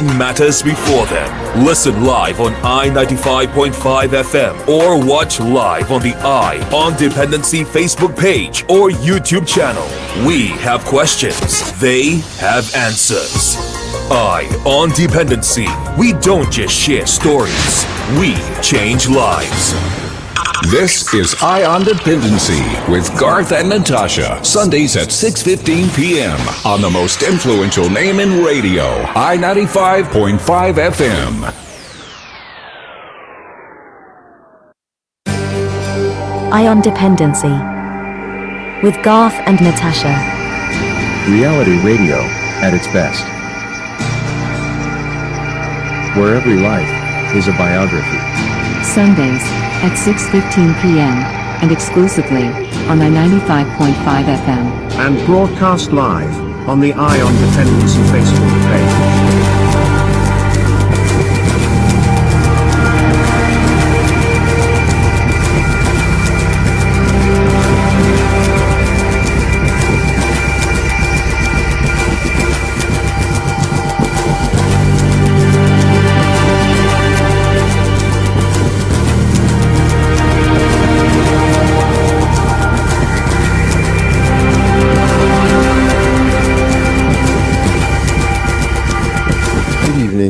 matters before them. Listen live on I-95.5 FM or watch live on the I on Dependency Facebook page or YouTube channel. We have questions. They have answers. I on Dependency. We don't just share stories. We change lives. This is Eye on Dependency with Garth and Natasha. Sundays at 6:15 p.m. on the most influential name in radio, I-95.5 FM. Eye on Dependency with Garth and Natasha. Reality radio at its best, where every life is a biography. Sundays at 6:15 p.m. and exclusively on I-95.5 FM. And broadcast live on the Eye on Dependency Facebook page.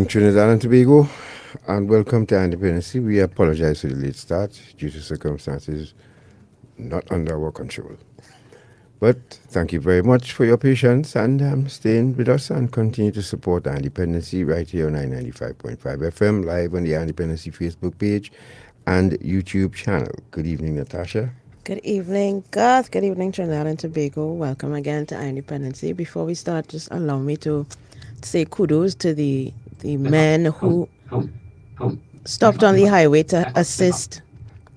Trinidad and Tobago, and welcome to Dependency. We apologize for the late start due to circumstances not under our control. But thank you very much for your patience and staying with us and continue to support Dependency right here on 95.5 FM, live on the Dependency Facebook page and YouTube channel. Good evening, Natasha. Good evening, Garth. Good evening, Trinidad and Tobago. Welcome again to Dependency. Before we start, just allow me to say kudos to the men who stopped on the highway to assist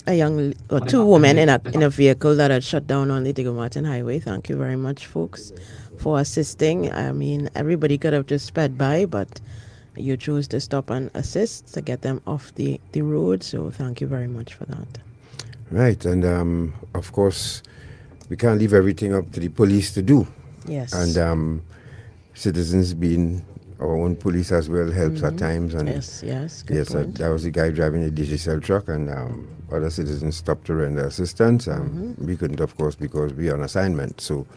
two women in a vehicle that had shut down on the Digger Martin Highway. Thank you very much, folks, for assisting. I mean, everybody could have just sped by, but you chose to stop and assist to get them off the road. So thank you very much for that. Right, and of course, we can't leave everything up to the police to do. Yes. And citizens being our own police as well helps at times. And yes, good point. That was the guy driving a digicel truck, and other citizens stopped to render assistance. We couldn't, of course, because we are on assignment. So,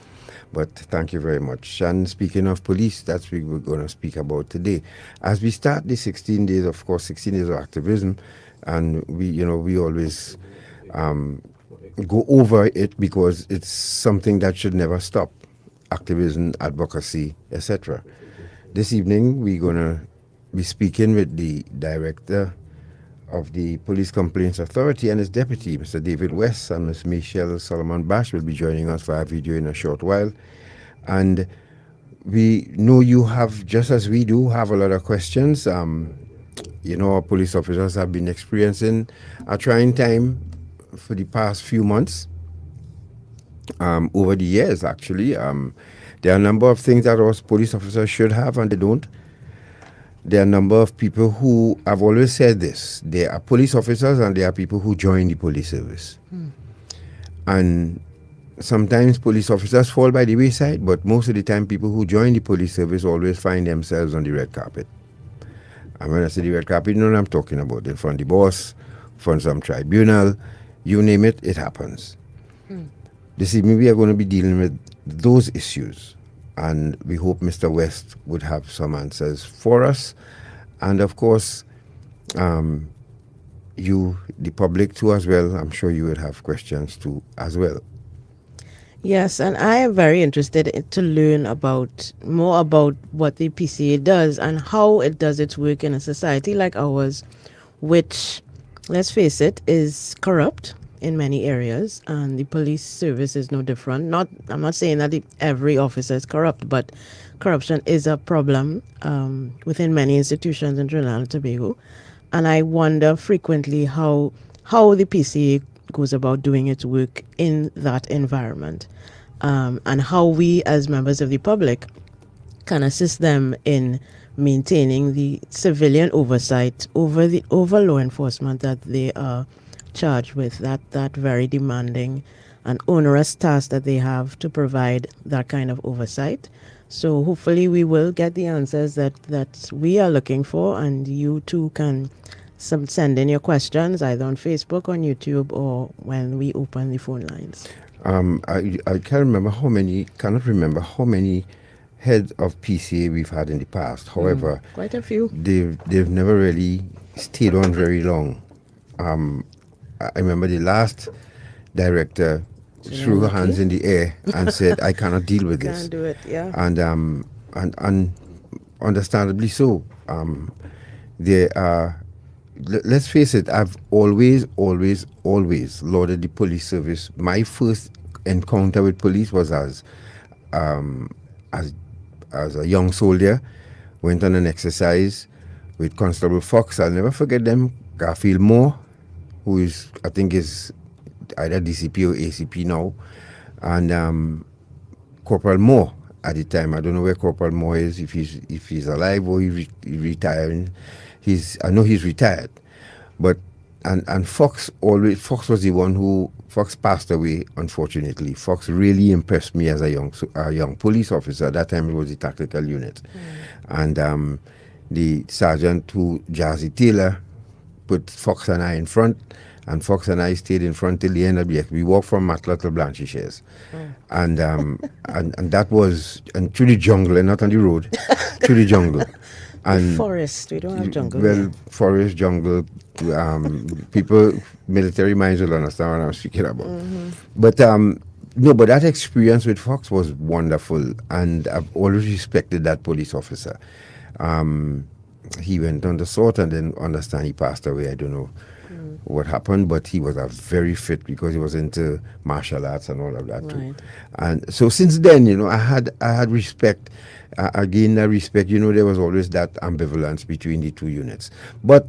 but thank you very much. And speaking of police, that's what we're going to speak about today. As we start the 16 days, of course, 16 days of activism, and we always go over it because it's something that should never stop. Activism, advocacy, etc. This evening, we're going to be speaking with the director of the Police Complaints Authority and his deputy, Mr. David West, and Ms. Michelle Solomon-Baksh will be joining us via video in a short while. And we know you have, just as we do, have a lot of questions. Our police officers have been experiencing a trying time for the past few months, over the years, actually. There are a number of things that our police officers should have and they don't. There are a number of people who have always said this. There are police officers and there are people who join the police service. And sometimes police officers fall by the wayside, but most of the time people who join the police service always find themselves on the red carpet. And when I say the red carpet, you know what I'm talking about. In front of the boss, in front of some tribunal, you name it, it happens. This evening we are going to be dealing with those issues, and we hope Mr. West would have some answers for us. And of course, you, the public too as well, I'm sure you would have questions too as well. Yes, and I am very interested to learn more about what the PCA does and how it does its work in a society like ours, which, let's face it, is corrupt in many areas, and the police service is no different. I'm not saying that every officer is corrupt, but corruption is a problem within many institutions in Trinidad and Tobago. And I wonder frequently how the PCA goes about doing its work in that environment, and how we as members of the public can assist them in maintaining the civilian oversight over law enforcement that they are charged with, that very demanding and onerous task that they have to provide that kind of oversight. So hopefully we will get the answers that we are looking for, and you too can send in your questions either on Facebook, on YouTube, or when we open the phone lines. I cannot remember how many heads of PCA we've had in the past. However, Quite a few. they've never really stayed on very long. I remember the last director threw her hands in the air and said, "I cannot deal with this." Can't do it, yeah. And understandably so. There are. Let's face it. I've always lauded the police service. My first encounter with police was as a young soldier. Went on an exercise with Constable Fox. I'll never forget them. Garfield Moore, who is, I think, is either DCP or ACP now, and Corporal Moore at the time. I don't know where Corporal Moore is, if he's alive or he retired. I know he's retired, but and Fox was the one who Fox passed away, unfortunately. Fox really impressed me as a young police officer. At that time it was the tactical unit, and the sergeant who Jazzy Taylor put Fox and I in front, and Fox and I stayed in front till the end of the year. We walked from Matla to Blanchishes, and that was through the jungle, and not on the road, through the jungle. And forest, we don't have jungle. Well, here. forest, jungle, people, military minds will understand what I'm speaking about. But but that experience with Fox was wonderful, and I've always respected that police officer. He went on the sort, and then understand he passed away. I don't know what happened, but he was a very fit, because he was into martial arts and all of that too. And so since then, I had respect. Again, that respect, there was always that ambivalence between the two units. But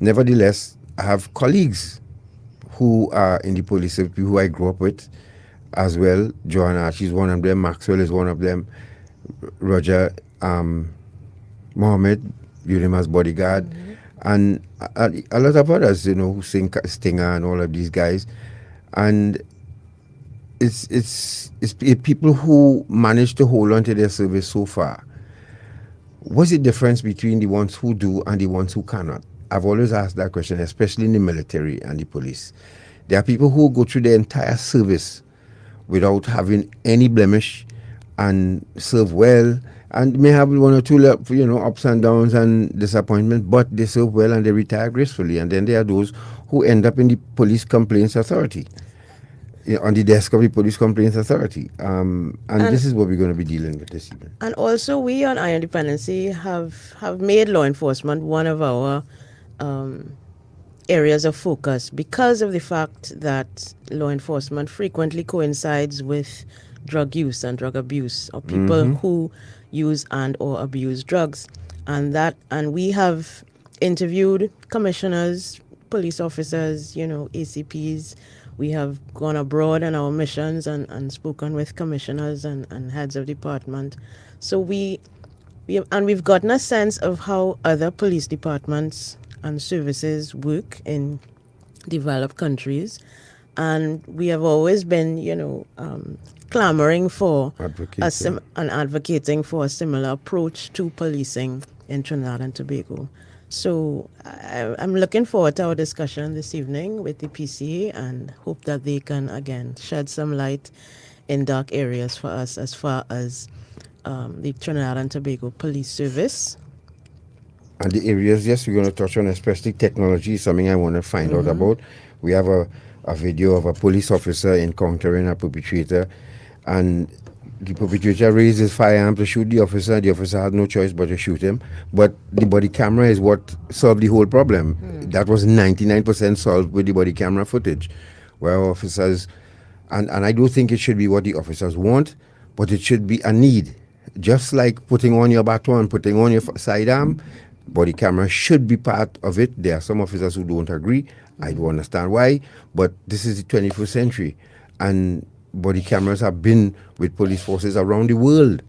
nevertheless, I have colleagues who are in the police, who I grew up with as well. Joanna, she's one of them. Maxwell is one of them. Roger, Mohammed, Ulima's bodyguard, and a lot of others, who sing Stinger and all of these guys. And it's people who manage to hold on to their service so far. What's the difference between the ones who do and the ones who cannot? I've always asked that question, especially in the military and the police. There are people who go through their entire service without having any blemish and serve well, and may have one or two ups and downs and disappointment, but they serve well and they retire gracefully. And then there are those who end up in the police complaints authority, on the desk of the police complaints authority. And this is what we're going to be dealing with this evening. And also, we on Iron Dependency have made law enforcement one of our areas of focus, because of the fact that law enforcement frequently coincides with drug use and drug abuse, or people who use and or abuse drugs. And we have interviewed commissioners, police officers, ACPs. We have gone abroad on our missions and spoken with commissioners and heads of department. So we've gotten a sense of how other police departments and services work in developed countries. And we have always been, clamoring for and advocating for a similar approach to policing in Trinidad and Tobago. So I'm looking forward to our discussion this evening with the PCA, and hope that they can again shed some light in dark areas for us as far as the Trinidad and Tobago Police Service. And the areas, yes, we're going to touch on, especially technology, something I want to find out about. We have a video of a police officer encountering a perpetrator, and the perpetrator raised his firearm to shoot the officer. The officer had no choice but to shoot him. But the body camera is what solved the whole problem. That was 99% solved with the body camera footage, where officers, and I do think it should be what the officers want, but it should be a need. Just like putting on your baton, putting on your sidearm, body camera should be part of it. There are some officers who don't agree. I don't understand why, but this is the 21st century, and body cameras have been with police forces around the world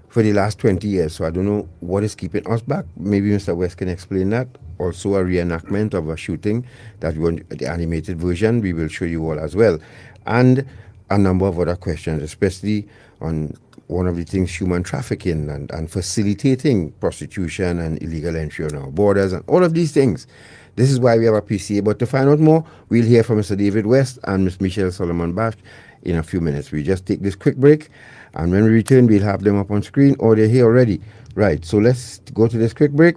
for the last 20 years. So I don't know what is keeping us back. Maybe Mr. West can explain that. Also a reenactment of a shooting that we want, the animated version, we will show you all as well. And a number of other questions, especially on one of the things, human trafficking and facilitating prostitution and illegal entry on our borders and all of these things. This is why we have a PCA. But to find out more, we'll hear from Mr. David West and Ms. Michelle Solomon-Baksh in a few minutes. We just take this quick break, and when we return, we'll have them up on screen, or they're here already. Right, so let's go to this quick break,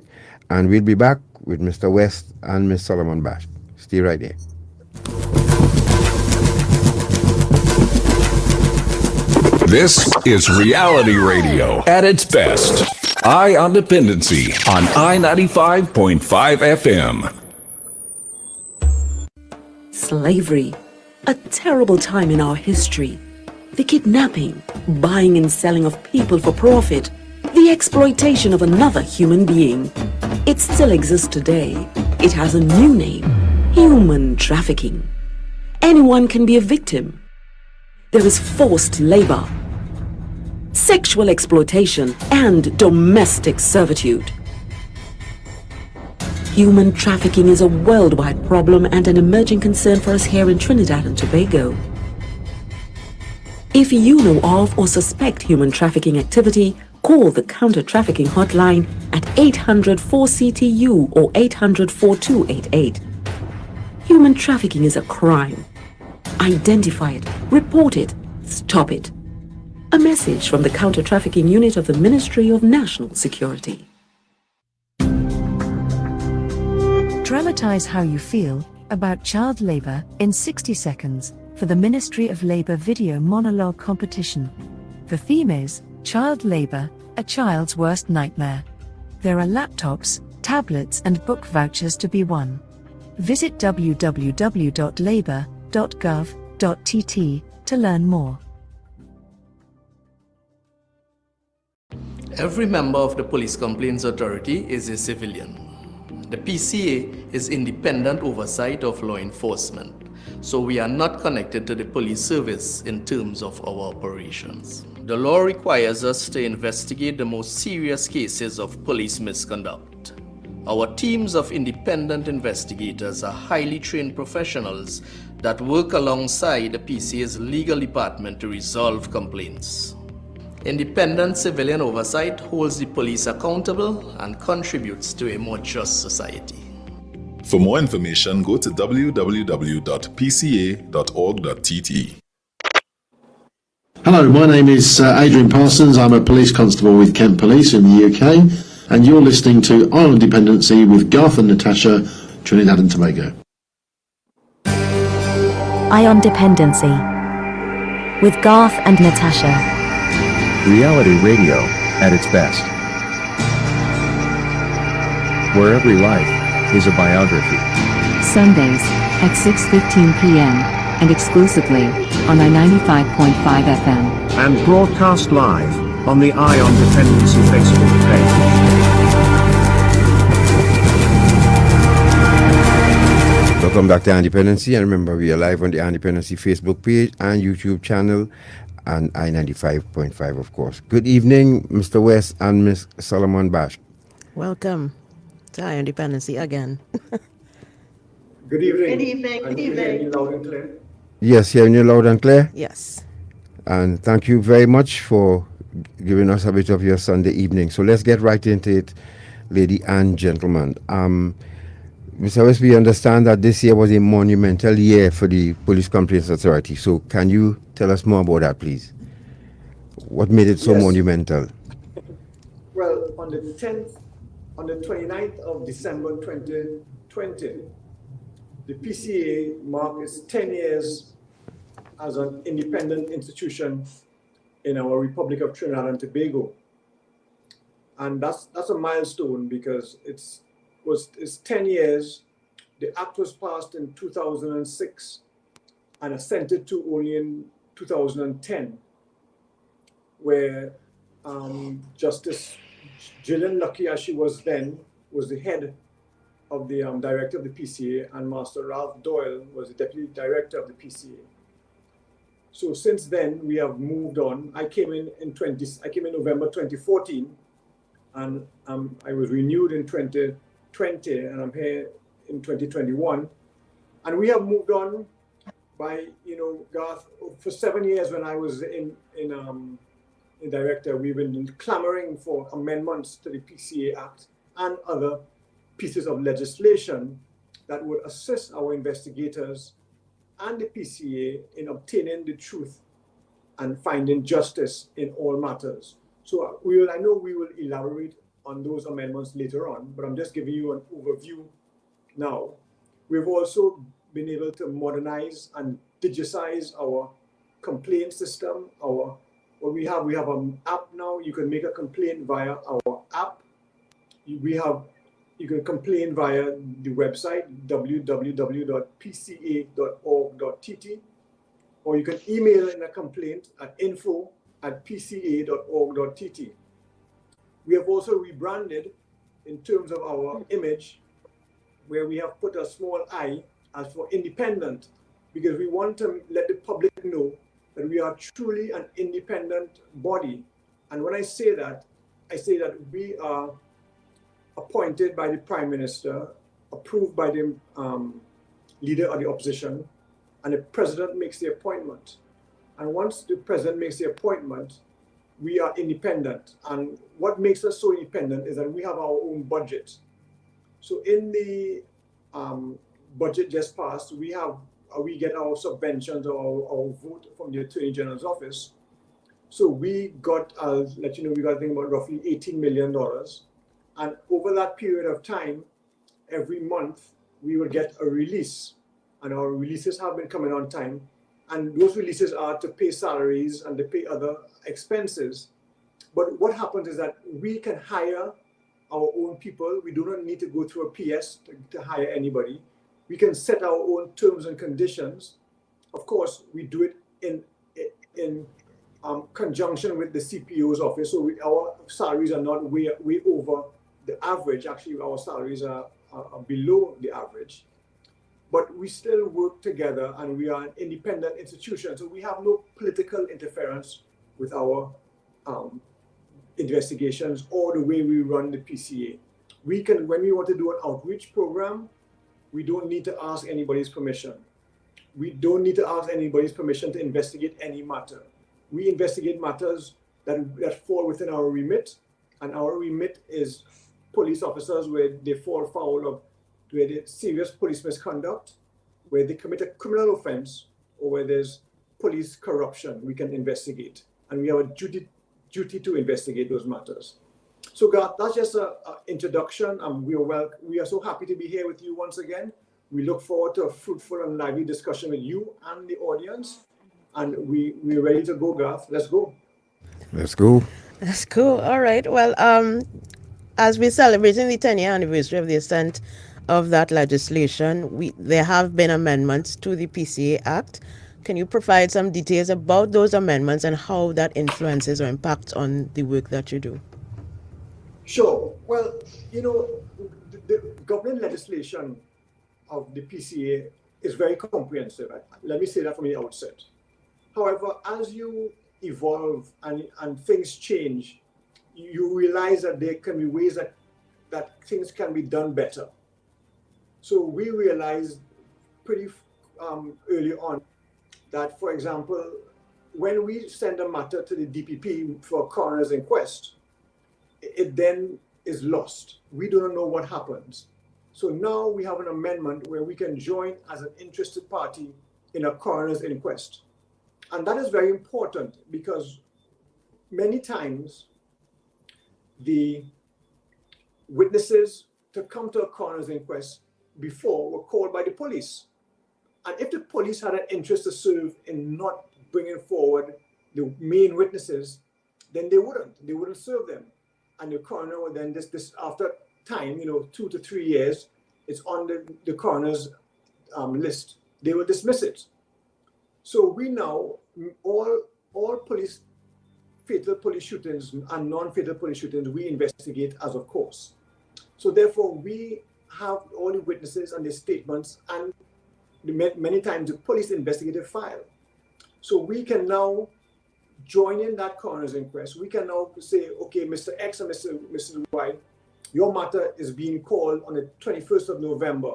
and we'll be back with Mr. West and Ms. Solomon-Baksh. Stay right there. This is reality radio at its best. Eye on Dependency on I-95.5 FM. Slavery, a terrible time in our history. The kidnapping, buying and selling of people for profit, the exploitation of another human being. It still exists today. It has a new name: human trafficking. Anyone can be a victim. There is forced labor, sexual exploitation, and domestic servitude. Human trafficking is a worldwide problem and an emerging concern for us here in Trinidad and Tobago. If you know of or suspect human trafficking activity, call the counter-trafficking hotline at 800-4CTU or 800-4288. Human trafficking is a crime. Identify it, report it, stop it. A message from the Counter-Trafficking Unit of the Ministry of National Security. Dramatize how you feel about child labor in 60 seconds for the Ministry of Labor video monologue competition. The theme is Child Labor, a Child's Worst Nightmare. There are laptops, tablets and book vouchers to be won. Visit www.labor.gov.tt to learn more. Every member of the Police Complaints Authority is a civilian. The PCA is independent oversight of law enforcement, so we are not connected to the police service in terms of our operations. The law requires us to investigate the most serious cases of police misconduct. Our teams of independent investigators are highly trained professionals that work alongside the PCA's legal department to resolve complaints. Independent civilian oversight holds the police accountable and contributes to a more just society. For more information, go to www.pca.org.tt. Hello, my name is Adrian Parsons. I'm a police constable with Kent Police in the UK, and you're listening to Eye on Dependency with Garth and Natasha, Trinidad and Tobago. Eye on Dependency with Garth and Natasha. Reality radio at its best. Where every life is a biography. Sundays at 6:15 p.m. and exclusively on I-95.5 FM. And broadcast live on the Eye on Dependency Facebook page. Welcome back to Independency, and remember we are live on the Independency Facebook page and YouTube channel, and I-95.5, of course. Good evening, Mr. West and Ms. Solomon-Baksh. Welcome to Eye on Dependency again. Good evening. Good evening. Good evening. Loud and clear? Yes, hearing you loud and clear. Yes. And thank you very much for giving us a bit of your Sunday evening. So let's get right into it, lady and gentlemen. Mr. West, we understand that this year was a monumental year for the Police Complaints Authority. So can you tell us more about that, please? What made it so monumental? Well, on the 29th of December 2020, the PCA marked its 10 years as an independent institution in our Republic of Trinidad and Tobago. And that's a milestone because it's 10 years. The act was passed in 2006 and assented to only in 2010, where Justice Gillian Lucky, as she was then, was the head of the director of the PCA, and Master Ralph Doyle was the deputy director of the PCA. So since then, we have moved on. I came in November 2014, and I was renewed in 2020, and I'm here in 2021. And we have moved on by, Garth, for 7 years when I was in director, we've been clamoring for amendments to the PCA Act and other pieces of legislation that would assist our investigators and the PCA in obtaining the truth and finding justice in all matters. So I know we will elaborate on those amendments later on, but I'm just giving you an overview now. We've also been able to modernize and digitize our complaint system. We have an app now. You can make a complaint via our app. You can complain via the website www.pca.org.tt, or you can email in a complaint at info@pca.org.tt. We have also rebranded in terms of our image, where we have put a small I as for independent, because we want to let the public know that we are truly an independent body. And when I say that we are appointed by the Prime Minister, approved by the leader of the opposition, and the President makes the appointment. And once the President makes the appointment, we are independent. And what makes us so independent is that we have our own budget. So in the budget just passed, we get our subventions or our vote from the Attorney General's office. So we got, I'll let you know, we got, I think, about roughly $18 million. And over that period of time, every month, we will get a release. And our releases have been coming on time. And those releases are to pay salaries and to pay other expenses. But what happens is that we can hire our own people. We do not need to go through a PS to hire anybody. We can set our own terms and conditions. Of course, we do it in conjunction with the CPO's office. So our salaries are not way over the average. Actually, our salaries are below the average. But we still work together, and we are an independent institution. So we have no political interference with our investigations or the way we run the PCA. We can, when we want to do an outreach program, we don't need to ask anybody's permission. We don't need to ask anybody's permission to investigate any matter. We investigate matters that fall within our remit, and our remit is police officers where they fall foul of where there's serious police misconduct, where they commit a criminal offense, or where there's police corruption. We can investigate, and we have a duty to investigate those matters. So, Garth, that's just an introduction. We are so happy to be here with you once again. We look forward to a fruitful and lively discussion with you and the audience. And we're ready to go, Garth. Let's go. Let's go. That's cool. All right. Well, as we're celebrating the 10-year anniversary of the assent of that legislation, there have been amendments to the PCA Act. Can you provide some details about those amendments and how that influences or impacts on the work that you do? Sure. Well, the government legislation of the PCA is very comprehensive. Let me say that from the outset. However, as you evolve and things change, you realize that there can be ways that things can be done better. So we realized pretty early on that, for example, when we send a matter to the DPP for a coroner's inquest, it then is lost. We do not know what happens. So now we have an amendment where we can join as an interested party in a coroner's inquest. And that is very important because many times the witnesses to come to a coroner's inquest before were called by the police. And if the police had an interest to serve in not bringing forward the main witnesses, then they wouldn't serve them. And the coroner would then, this after time, 2 to 3 years, it's on the coroner's list. They will dismiss it. So we now, all police, fatal police shootings and non-fatal police shootings, we investigate as a course. So therefore, we have all the witnesses and the statements and many times the police investigative file. So we can now join in that coroner's inquest. We can now say, okay, Mr. X and Mrs. Y, your matter is being called on the 21st of November.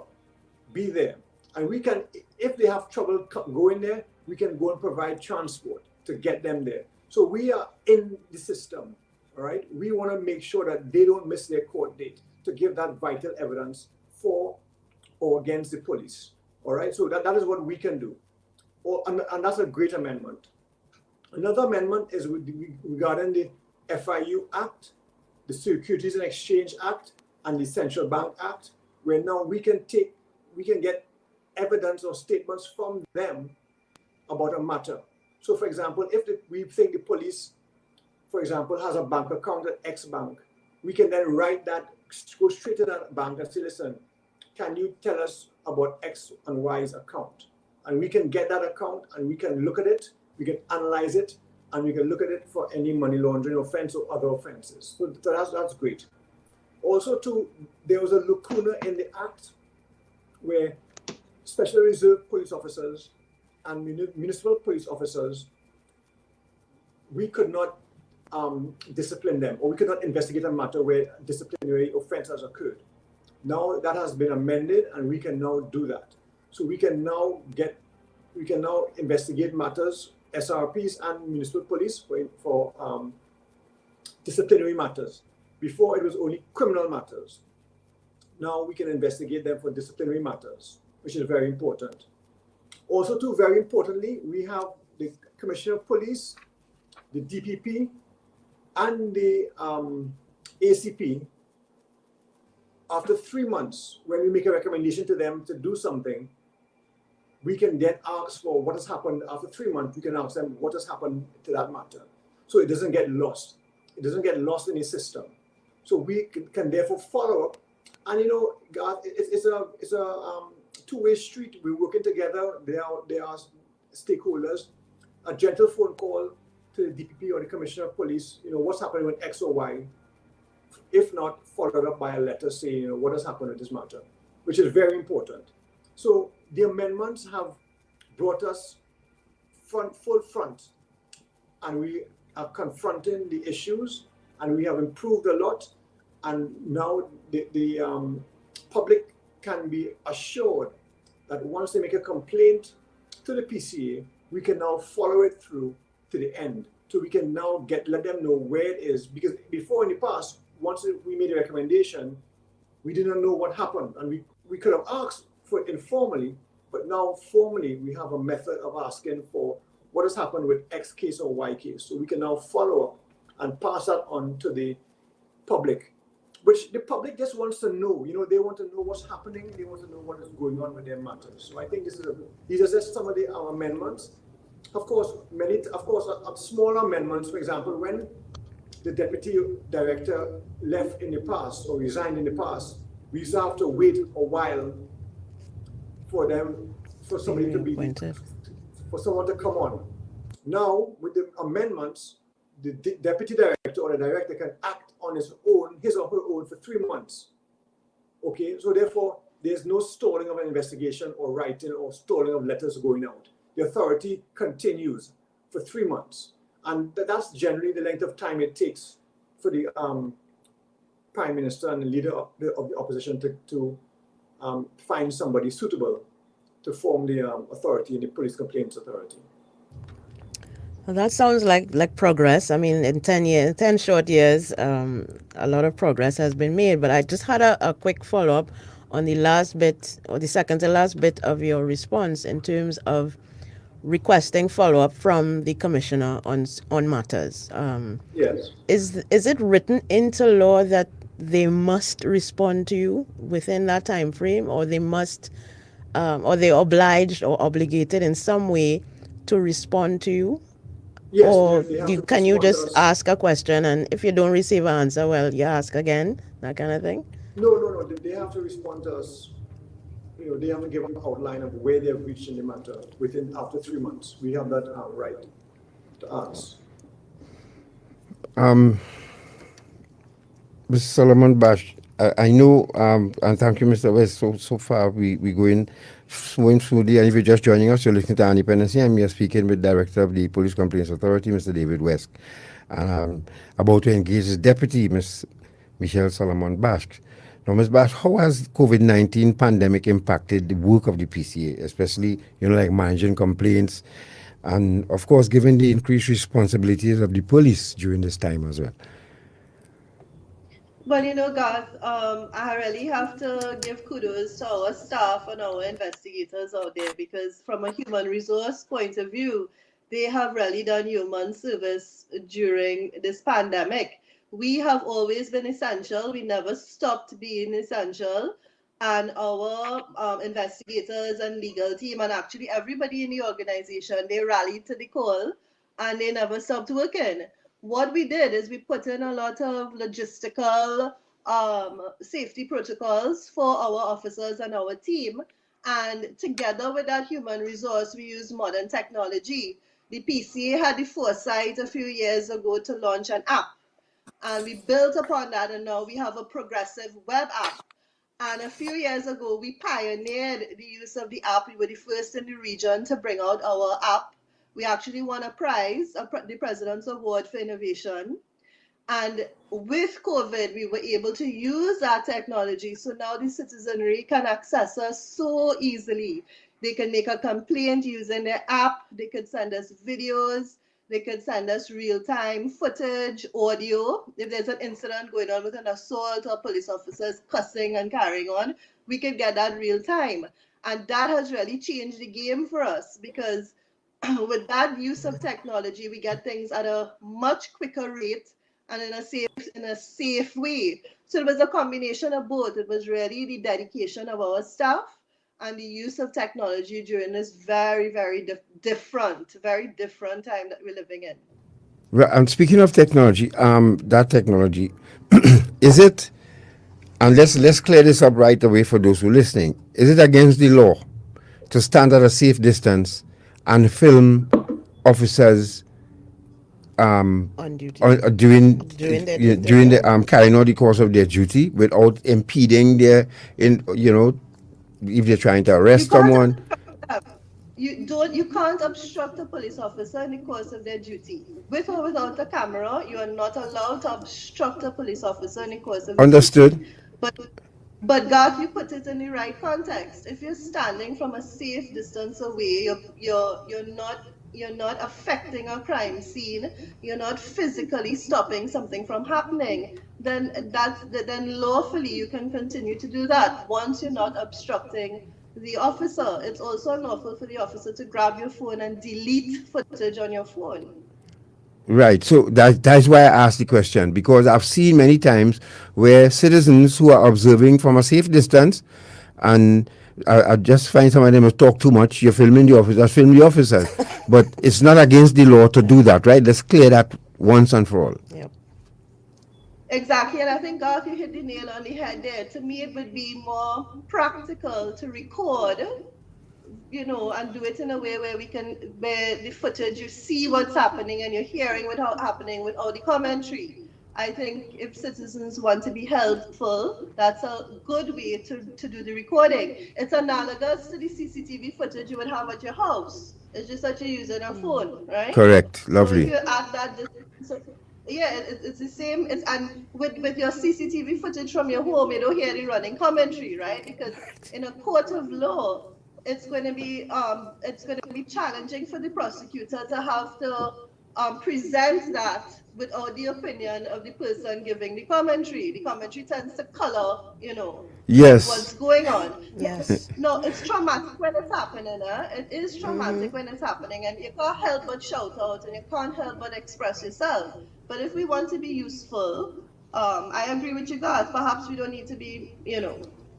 Be there. And we can, if they have trouble going there, we can go and provide transport to get them there. So we are in the system, all right? We want to make sure that they don't miss their court date to give that vital evidence for or against the police, all right? So that is what we can do. And that's a great amendment. Another amendment is regarding the FIU Act, the Securities and Exchange Act, and the Central Bank Act, where now we can get evidence or statements from them about a matter. So, for example, if we think the police, for example, has a bank account at X bank, we can then write that, go straight to that bank and say, listen, can you tell us about X and Y's account? And we can get that account and we can look at it, we can analyze it, and we can look at it for any money laundering offense or other offenses. So that's great. Also, too, there was a lacuna in the act where special reserve police officers and municipal police officers, we could not discipline them, or we could not investigate a matter where disciplinary offense has occurred. Now that has been amended, and we can now do that. So we can now investigate matters, SRPs and municipal police for disciplinary matters. Before it was only criminal matters. Now we can investigate them for disciplinary matters, which is very important. Also, too, very importantly, we have the Commissioner of Police, the DPP, and the ACP. After 3 months, when we make a recommendation to them to do something, we can then ask for what has happened. After 3 months, we can ask them what has happened to that matter. So it doesn't get lost. It doesn't get lost in the system. So we can therefore follow up. And it's a two-way street. We're working together. There are stakeholders. A gentle phone call to the DPP or the Commissioner of Police, what's happening with X or Y. If not, followed up by a letter saying, what has happened with this matter, which is very important. So the amendments have brought us full front, and we are confronting the issues, and we have improved a lot. And now the public can be assured that once they make a complaint to the PCA, we can now follow it through to the end. So we can now let them know where it is. Because before, in the past, once we made a recommendation, we didn't know what happened. And we could have asked for it informally, but now formally we have a method of asking for what has happened with X case or Y case. So we can now follow up and pass that on to the public, which the public just wants to know. They want to know what's happening. They want to know what is going on with their matters. So I think these are just some of the amendments. Of course, smaller amendments. For example, when the deputy director left in the past or resigned in the past, we used to have to wait a while for somebody to be appointed, for someone to come on. Now, with the amendments, the deputy director or the director can act on his or her own for 3 months. Okay, so therefore, there's no stalling of an investigation or writing or stalling of letters going out. The authority continues for 3 months. And that's generally the length of time it takes for the Prime Minister and the leader of the opposition to find somebody suitable to form the authority in the Police Complaints Authority. Well, that sounds like progress. I mean, in 10 short years, a lot of progress has been made. But I just had a quick follow-up on the last bit, or the second to last bit of your response in terms of requesting follow-up from the commissioner on matters. Yes. Is it written into law that they must respond to you within that time frame, or they must, or they're obliged or obligated in some way to respond to you? Yes, or can you just us. ask a question, and if you don't receive an answer, well, you ask again, that kind of thing? No. They have to respond to us. They have to give an outline of where they've reached in the matter after 3 months. We have that right to ask. Mr. Solomon-Baksh, I know, and thank you, Mr. West. So far, we going smoothly. And if you're just joining us, you're listening to Dependency, and we are speaking with Director of the Police Complaints Authority, Mr. David West, and about to engage his deputy, Ms. Michelle Solomon-Baksh. Now, Ms. Baksh, how has COVID-19 pandemic impacted the work of the PCA, especially, like managing complaints and, of course, given the increased responsibilities of the police during this time as well? Well, Garth, I really have to give kudos to our staff and our investigators out there because from a human resource point of view, they have really done human service during this pandemic. We have always been essential. We never stopped being essential. And our investigators and legal team and actually everybody in the organization, they rallied to the call and they never stopped working. What we did is we put in a lot of logistical safety protocols for our officers and our team. And together with that human resource, we use modern technology. The PCA had the foresight a few years ago to launch an app. And we built upon that, and now we have a progressive web app. And a few years ago, we pioneered the use of the app. We were the first in the region to bring out our app. We actually won a prize, the President's Award for Innovation. And with COVID, we were able to use that technology. So now the citizenry can access us so easily. They can make a complaint using their app. They could send us videos. They could send us real-time footage, audio. If there's an incident going on with an assault or police officers cussing and carrying on, we could get that real-time. And that has really changed the game for us because with that use of technology, we get things at a much quicker rate and in a safe way. So it was a combination of both. It was really the dedication of our staff and the use of technology during this very, very different time that we're living in. Well, and speaking of technology, that technology, is it, and let's clear this up right away for those who are listening, is it against the law to stand at a safe distance and film officers on duty during the carrying out the course of their duty without impeding their if they're trying to arrest someone? You can't obstruct a police officer in the course of their duty. With or without a camera, you are not allowed to obstruct a police officer in the course of Understood. duty. But God, you put it in the right context. If you're standing from a safe distance away, you're not affecting a crime scene, you're not physically stopping something from happening, then lawfully you can continue to do that once you're not obstructing the officer. It's also unlawful for the officer to grab your phone and delete footage on your phone. Right. So that's why I asked the question, because I've seen many times where citizens who are observing from a safe distance, and I just find some of them talk too much. You're filming the officers, film the officers. But it's not against the law to do that, right? Let's clear that once and for all. Yep. Exactly, and I think Garth, you hit the nail on the head there. To me, it would be more practical to record, and do it in a way where the footage, you see what's happening and you're hearing what's happening without the commentary. I think if citizens want to be helpful, that's a good way to do the recording. It's analogous to the CCTV footage you would have at your house. It's just that you're using a phone, right? Correct. Lovely. So if you're at that distance, it's the same. And with your CCTV footage from your home, you don't hear the running commentary, right? Because in a court of law, it's going to be challenging for the prosecutor to have to present that without the opinion of the person giving the commentary. The commentary tends to color, yes, what's going on. Yes. No, it's traumatic when it's happening. It is traumatic when it's happening, and you can't help but shout out, and you can't help but express yourself. But if we want to be useful, I agree with you guys. Perhaps we don't need to be,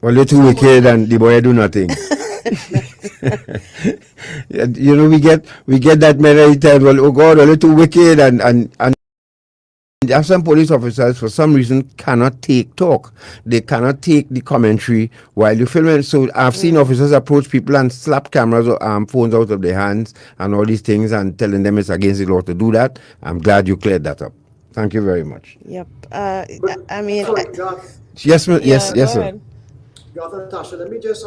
Well, you're too wicked and the boy do nothing. we get that many times. Well, oh God, a little wicked and there are some police officers for some reason cannot take talk. They cannot take the commentary while you're filming. So I've seen officers approach people and slap cameras or phones out of their hands and all these things and telling them it's against the law to do that. I'm glad you cleared that up. Thank you very much. Yep. Yes, sir. Garth and Natasha, let me just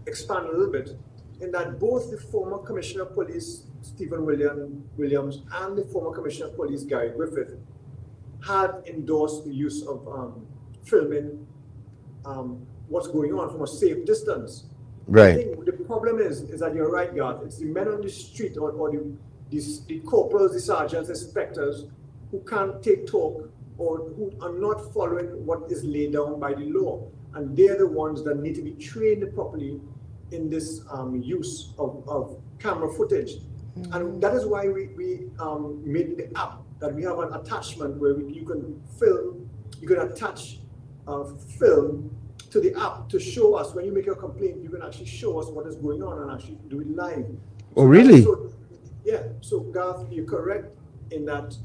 expand a little bit in that both the former Commissioner of Police Stephen Williams and the former Commissioner of Police Gary Griffith had endorsed the use of filming what's going on from a safe distance. Right. I think the problem is that you're right, Garth. It's the men on the street or the corporals, the sergeants, inspectors who can't take talk or who are not following what is laid down by the law. And they're the ones that need to be trained properly in this use of camera footage. Mm-hmm. And that is why we made the app, that we have an attachment where you can film, you can attach film to the app to show us when you make a complaint. You can actually show us what is going on and actually do it live. Oh, really? Yeah. So Garth, you're correct in that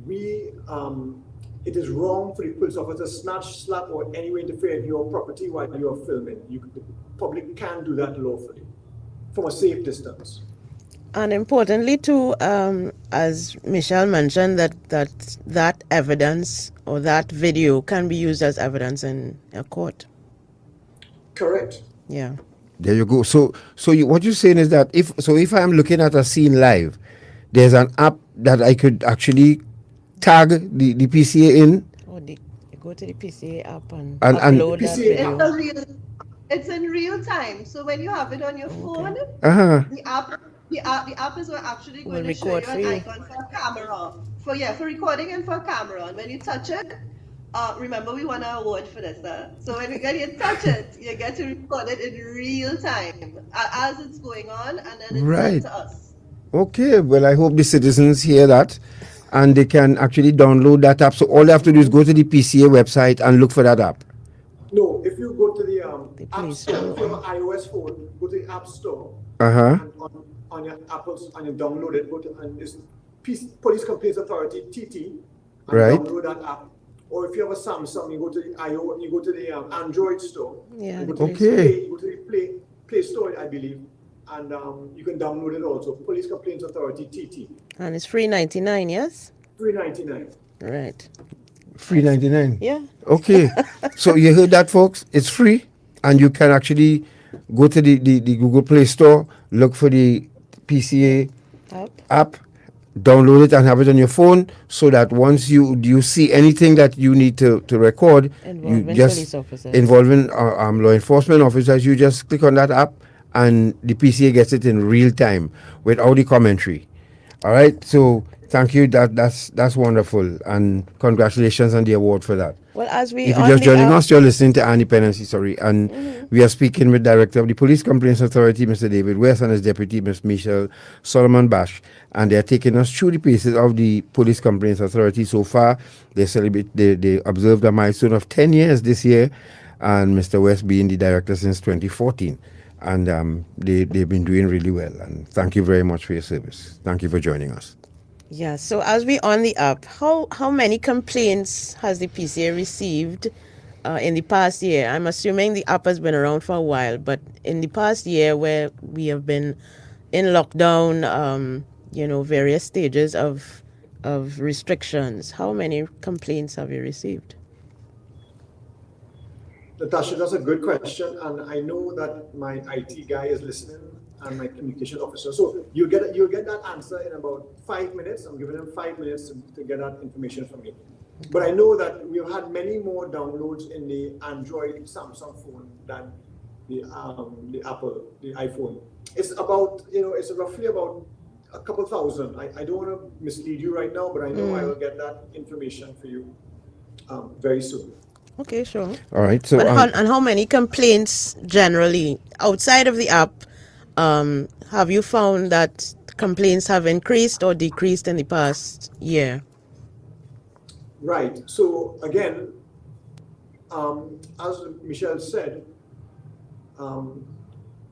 it is wrong for the police officer to snatch, slap, or any way interfere in your property while you are filming. The public can do that lawfully from a safe distance. And importantly too, as Michelle mentioned, that evidence or that video can be used as evidence in a court. Correct. Yeah. There you go. So what you're saying is that if I'm looking at a scene live, there's an app that I could actually tag the PCA in. Or you go to the PCA app and upload that video. It's in real time. So when you have it on your phone, the app is actually going to show you an icon for a camera. For recording and for a camera. And when you touch it, remember we won an award for this. So when you touch it, you get to record it in real time as it's going on, and then it's sent to us. Okay, well, I hope the citizens hear that and they can actually download that app. So all they have to do is go to the PCA website and look for that app. No, if you go to the App Store, if you have an iOS phone, go to the App Store. And on your Apples, and you download it, go to and it's Police Complaints Authority (TT), and download that app. Or if you have a Samsung, you go to the Android store. Yeah. You go to the Play Store, I believe, and you can download it also. Police Complaints Authority (TT). And it's $3.99, yes? $3.99. Right. $3.99. Yeah. Okay. So you heard that, folks? It's free, and you can actually go to the Google Play Store, look for the PCA app, download it, and have it on your phone, so that once you see anything that you need to record, involving law enforcement officers, you just click on that app, and the PCA gets it in real time without the commentary. All right. So thank you. That's wonderful, and congratulations on the award for that. Well, as we if you're just joining us, you're listening to Dependency, and we are speaking with Director of the Police Complaints Authority, Mr. David West, and his Deputy, Ms. Michelle Solomon-Baksh, and they're taking us through the paces of the Police Complaints Authority. So far, they observed a milestone of 10 years this year, and Mr. West being the director since 2014, and they've been doing really well. And thank you very much for your service. Thank you for joining us. Yeah, so as we on the app, how many complaints has the PCA received in the past year? I'm assuming the app has been around for a while, but in the past year where we have been in lockdown, various stages of restrictions, how many complaints have you received? Natasha, that's a good question, and I know that my IT guy is listening and my communication officer. So you'll get that answer in about 5 minutes. I'm giving them 5 minutes to get that information from me. But I know that we've had many more downloads in the Android Samsung phone than the Apple, the iPhone. It's about, it's roughly about a couple thousand. I don't want to mislead you right now, but I know I will get that information for you very soon. Okay, sure. All right. So and how many complaints generally outside of the app have you found that complaints have increased or decreased in the past year? Right. So again, as Michelle said,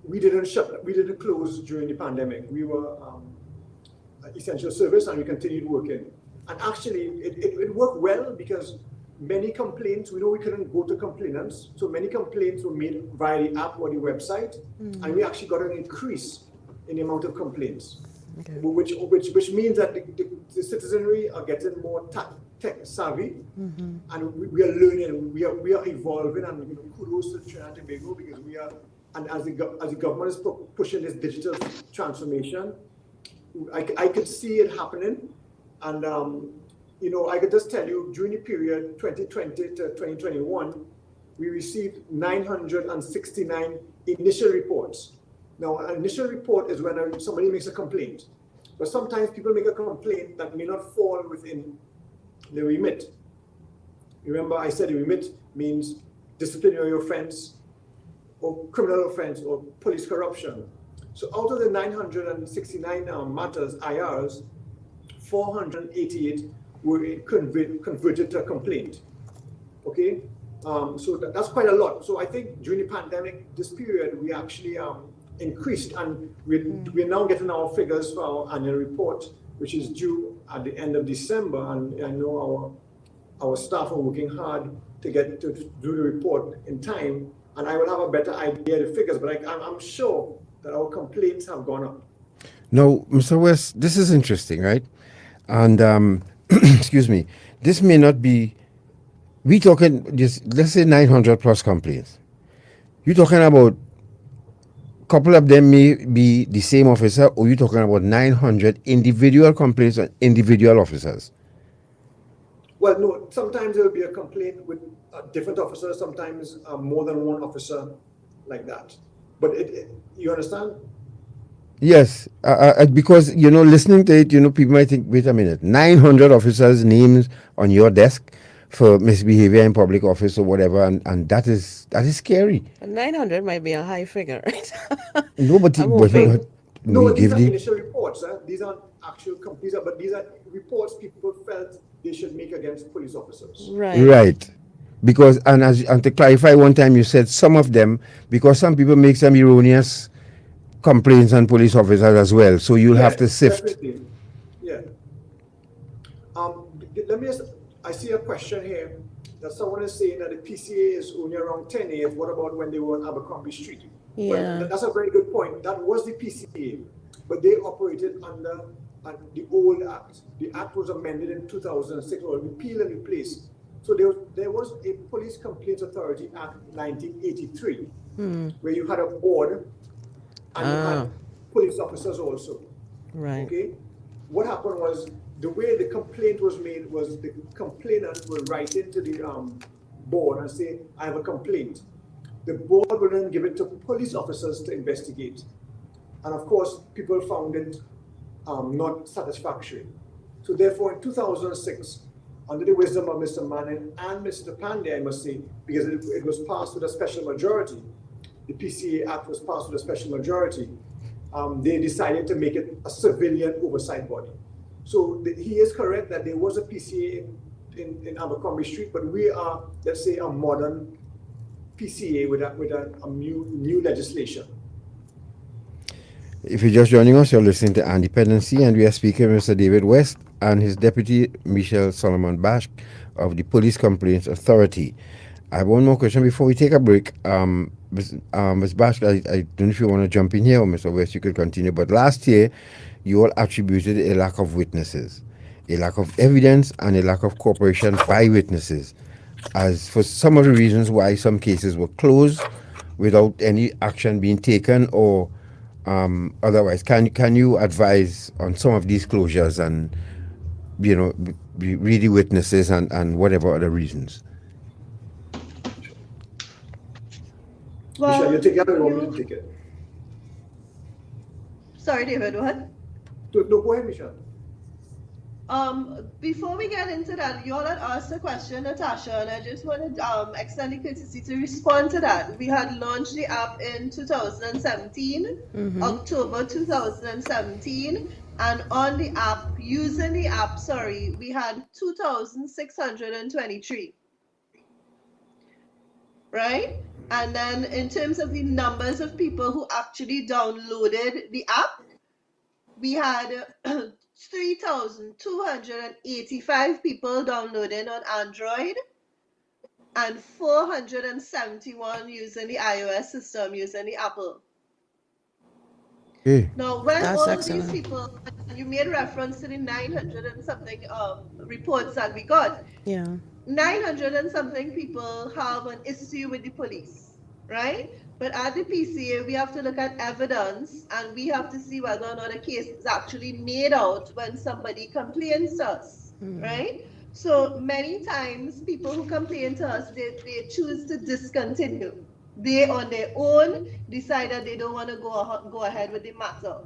we didn't close during the pandemic. We were essential service, and we continued working. And actually, it worked well because many complaints, we couldn't go to complainants, so many complaints were made via the app or the website, and we actually got an increase in the amount of complaints, which means that the citizenry are getting more tech savvy, and we are learning, we are evolving, and kudos to Trinidad and Tobago, because we are, and as the government is pushing this digital transformation, I could see it happening, and I could just tell you, during the period 2020 to 2021, we received 969 initial reports. Now, an initial report is when somebody makes a complaint. But sometimes people make a complaint that may not fall within the remit. Remember, I said the remit means disciplinary offense or criminal offense or police corruption. So out of the 969 matters, IRs, 488 were converted to a complaint. Okay? So that's quite a lot. So I think during the pandemic, this period, we actually increased, and we're now getting our figures for our annual report, which is due at the end of December. And I know our staff are working hard to get to do the report in time, and I will have a better idea of the figures, but I'm sure that our complaints have gone up. Now, Mr. West, this is interesting, right? And excuse me, this may not be, we talking just, let's say 900 plus complaints. You're talking about a couple of them may be the same officer, or you're talking about 900 individual complaints on individual officers? Well, no, sometimes there will be a complaint with different officers, sometimes more than one officer like that. But you understand? Yes, because, listening to it, people might think, wait a minute, 900 officers' names on your desk for misbehavior in public office or whatever, and that is scary. 900 might be a high figure, right? No, but these are initial reports. These aren't actual complaints, but these are reports people felt they should make against police officers. Right. Because, and to clarify, one time you said some of them, because some people make some erroneous complaints on police officers as well, so you'll have to sift. Definitely. Yeah. Let me I see a question here that someone is saying that the PCA is only around 10 years. What about when they were on Abercrombie Street? Yeah. Well, that's a very good point. That was the PCA, but they operated under the old act. The act was amended in 2006, or repealed and replaced. So there was a Police Complaints Authority Act 1983, where you had a board and you had police officers also. Right. Okay. What happened was, the way the complaint was made was the complainant will write into the board and say, I have a complaint. The board will then give it to police officers to investigate. And of course, people found it not satisfactory. So therefore, in 2006, under the wisdom of Mr. Manning and Mr. Pandey, I must say, because it was passed with a special majority, the PCA Act was passed with a special majority, they decided to make it a civilian oversight body. So he is correct that there was a PCA in Abercrombie Street, but we are, let's say, a modern PCA with a new legislation. If you're just joining us, you're listening to Dependency, and we are speaking with Mr. David West and his deputy, Michelle Solomon-Baksh of the Police Complaints Authority. I have one more question before we take a break. Ms. Baksh, I don't know if you want to jump in here, or Mr. West, you could continue. But last year, you all attributed a lack of witnesses, a lack of evidence, and a lack of cooperation by witnesses as for some of the reasons why some cases were closed without any action being taken, or otherwise. Can you advise on some of these closures and, really witnesses and whatever other reasons? Well, Michelle, you take it or you want me to take it? Sorry, David, what? No, go ahead, Michelle. Before we get into that, you all had asked a question, Natasha, and I just wanted to extend the courtesy to respond to that. We had launched the app in 2017, October 2017, and on the app, using the app, we had 2,623. Right? And then in terms of the numbers of people who actually downloaded the app, we had 3,285 people downloading on Android and 471 using the iOS system, using the Apple. Okay. Now, when That's all excellent. of these people, and you made reference to the 900 and something reports that we got, 900 and something people have an issue with the police, right? But at the PCA, we have to look at evidence, and we have to see whether or not a case is actually made out when somebody complains to us, right? So many times people who complain to us, they choose to discontinue. They on their own decided they don't want to go ahead with the matter.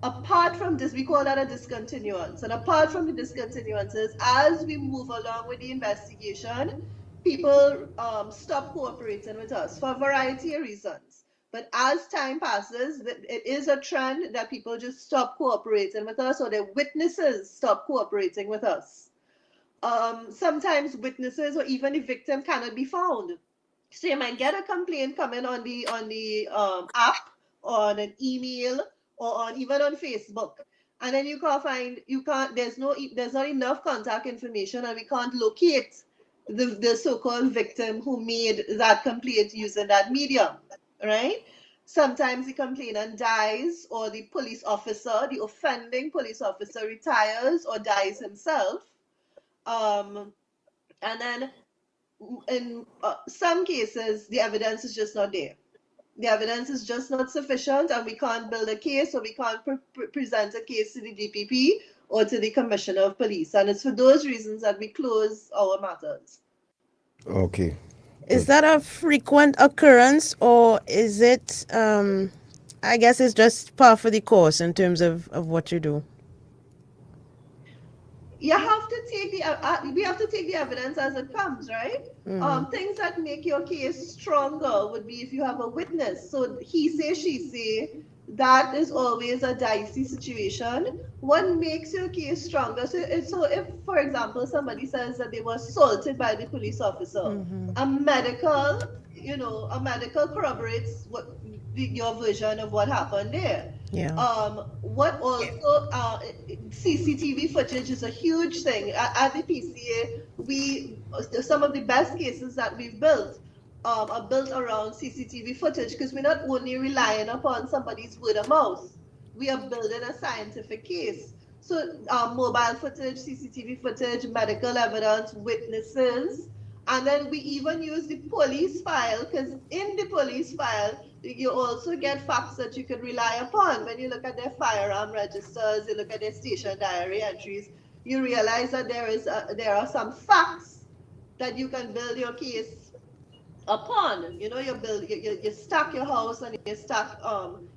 Apart from this, we call that a discontinuance. And apart from the discontinuances, as we move along with the investigation, people stop cooperating with us for a variety of reasons. But as time passes, it is a trend that people just stop cooperating with us, or their witnesses stop cooperating with us. Sometimes witnesses or even the victim cannot be found. So you might get a complaint coming on the app, on an email, or even on Facebook, and then there's not enough contact information, and we can't locate the so-called victim who made that complaint using that medium, right? Sometimes the complainant dies, or the police officer, the offending police officer, retires or dies himself. And then in some cases, the evidence is just not there. The evidence is just not sufficient, and we can't build a case, or we can't present a case to the DPP or to the Commissioner of Police. And it's for those reasons that we close our matters. Okay. Is that a frequent occurrence, or is it, I guess it's just par for the course in terms of what you do? You have to take we have to take the evidence as it comes, right? Things that make your case stronger would be if you have a witness. So he say, she say, that is always a dicey situation. What makes your case stronger? So if, for example, somebody says that they were assaulted by the police officer, a medical corroborates your version of what happened there. Yeah. What also CCTV footage is a huge thing. At the PCA, some of the best cases that we've built are built around CCTV footage, because we're not only relying upon somebody's word of mouth, we are building a scientific case. So mobile footage, CCTV footage, medical evidence, witnesses, and then we even use the police file, because in the police file, you also get facts that you can rely upon. When you look at their firearm registers, you look at their station diary entries, you realize that there are some facts that you can build your case upon. You know, you stack your house and you stack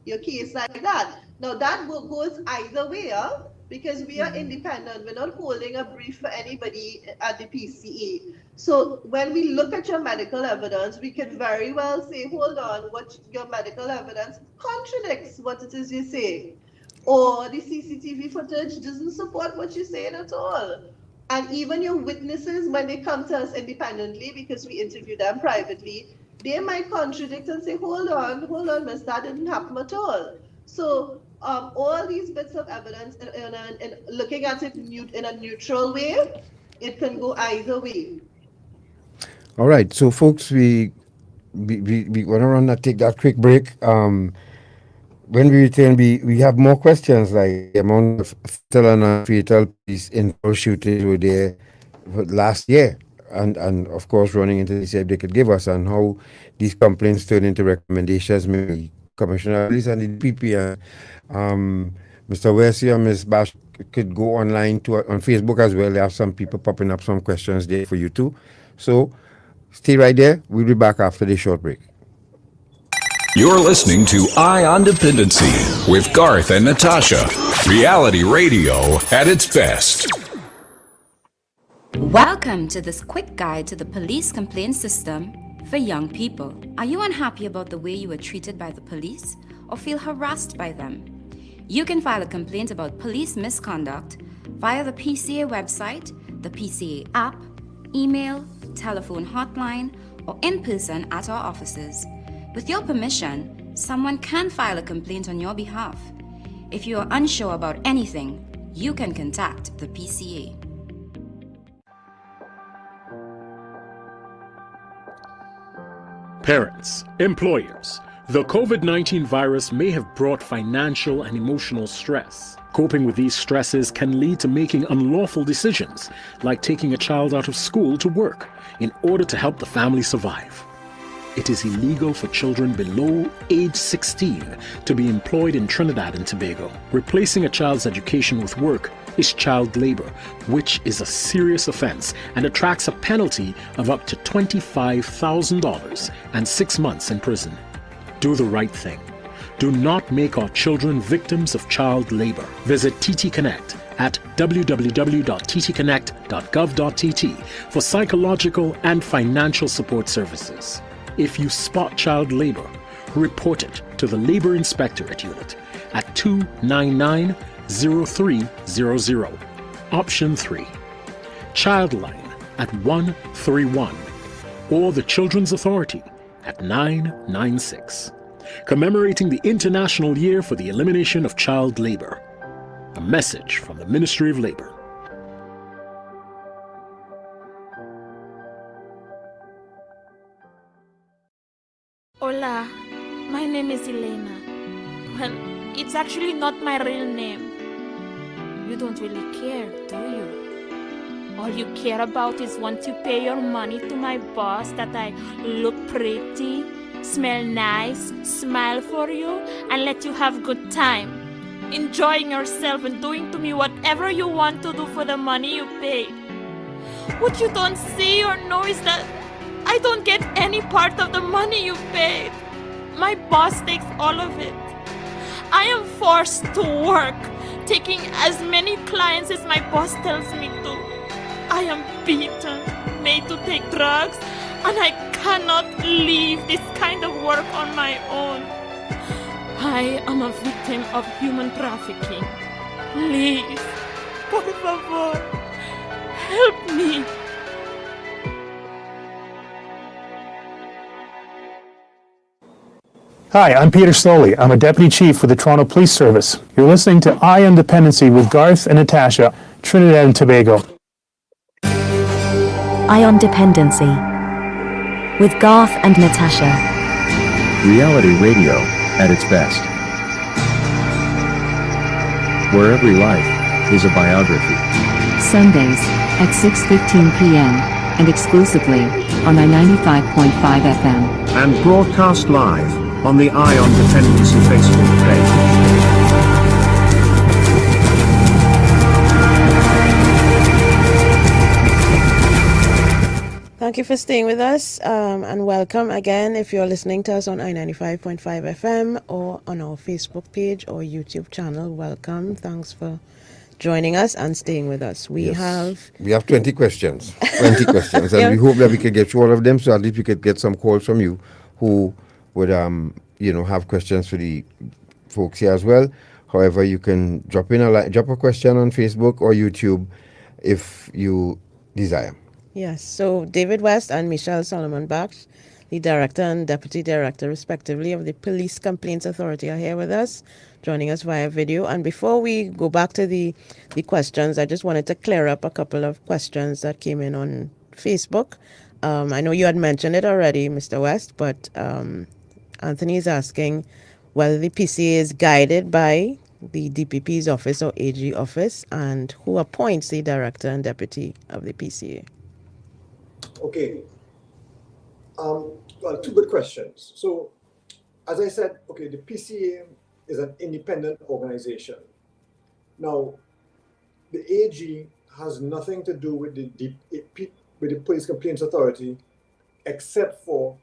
your case like that. Now that goes either way, because we are independent. We're not holding a brief for anybody at the PCA. So when we look at your medical evidence, we could very well say, hold on, what your medical evidence contradicts what it is you say. Or the CCTV footage doesn't support what you're saying at all. And even your witnesses, when they come to us independently, because we interview them privately, they might contradict and say, hold on, miss, that didn't happen at all. So all these bits of evidence, and looking at it in a neutral way, it can go either way. All right, so folks, we want to run and take that quick break. When we return, we have more questions, like the amount of fatal and fatal police involved shootings were there last year, and of course running into this, if they could give us, and how these complaints turn into recommendations. Maybe Commissioner of Police and the DPP and Mr. Wesley and Ms. Baksh could go online on Facebook as well. They have some people popping up some questions there for you too. So stay right there. We'll be back after this short break. You're listening to Eye on Dependency with Garth and Natasha. Reality radio at its best. Welcome to this quick guide to the police complaint system for young people. Are you unhappy about the way you were treated by the police or feel harassed by them? You can file a complaint about police misconduct via the PCA website, the PCA app, email, telephone hotline, or in person at our offices. With your permission, someone can file a complaint on your behalf. If you are unsure about anything, you can contact the PCA. Parents, employers, the COVID-19 virus may have brought financial and emotional stress. Coping with these stresses can lead to making unlawful decisions, like taking a child out of school to work, in order to help the family survive. It is illegal for children below age 16 to be employed in Trinidad and Tobago. Replacing a child's education with work is child labor, which is a serious offense and attracts a penalty of up to $25,000 and 6 months in prison. Do the right thing. Do not make our children victims of child labor. Visit TT Connect at www.ttconnect.gov.tt for psychological and financial support services. If you spot child labor, report it to the Labor Inspectorate Unit at 299-0300. Option 3. Childline at 131 or the Children's Authority at 996. Commemorating the International Year for the Elimination of Child Labor. A message from the Ministry of Labor. Hola, my name is Elena. Well, it's actually not my real name. You don't really care, do you? All you care about is want to pay your money to my boss that I look pretty, smell nice, smile for you, and let you have good time. Enjoying yourself and doing to me whatever you want to do for the money you paid. What you don't see or know is that I don't get any part of the money you paid. My boss takes all of it. I am forced to work, taking as many clients as my boss tells me to. I am beaten, made to take drugs, and I cannot leave this kind of work on my own. I am a victim of human trafficking. Please, por favor, help me. Hi, I'm Peter Stoley. I'm a Deputy Chief with the Toronto Police Service. You're listening to Eye on Dependency with Garth and Natasha, Trinidad and Tobago. Eye on Dependency with Garth and Natasha. Reality radio at its best. Where every life is a biography. Sundays at 6:15 p.m. and exclusively on I-95.5 FM. And broadcast live on the Eye on Dependency Facebook page. Thank you for staying with us, and welcome again if you're listening to us on I-95.5 FM or on our Facebook page or YouTube channel. Welcome. Thanks for joining us and staying with us. We have 20 questions. 20 questions. And we hope that we can get through all of them, so at least we could get some calls from you who would have questions for the folks here as well. However, you can drop a question on Facebook or YouTube if you desire. Yes, so David West and Michelle Solomon-Baksh, the Director and Deputy Director, respectively, of the Police Complaints Authority, are here with us, joining us via video. And before we go back to the questions, I just wanted to clear up a couple of questions that came in on Facebook. I know you had mentioned it already, Mr. West, but Anthony is asking whether the PCA is guided by the DPP's office or AG office, and who appoints the Director and Deputy of the PCA. Okay. Well, two good questions. So, as I said, okay, the PCA is an independent organization. Now, the AG has nothing to do with the Police Complaints Authority, except for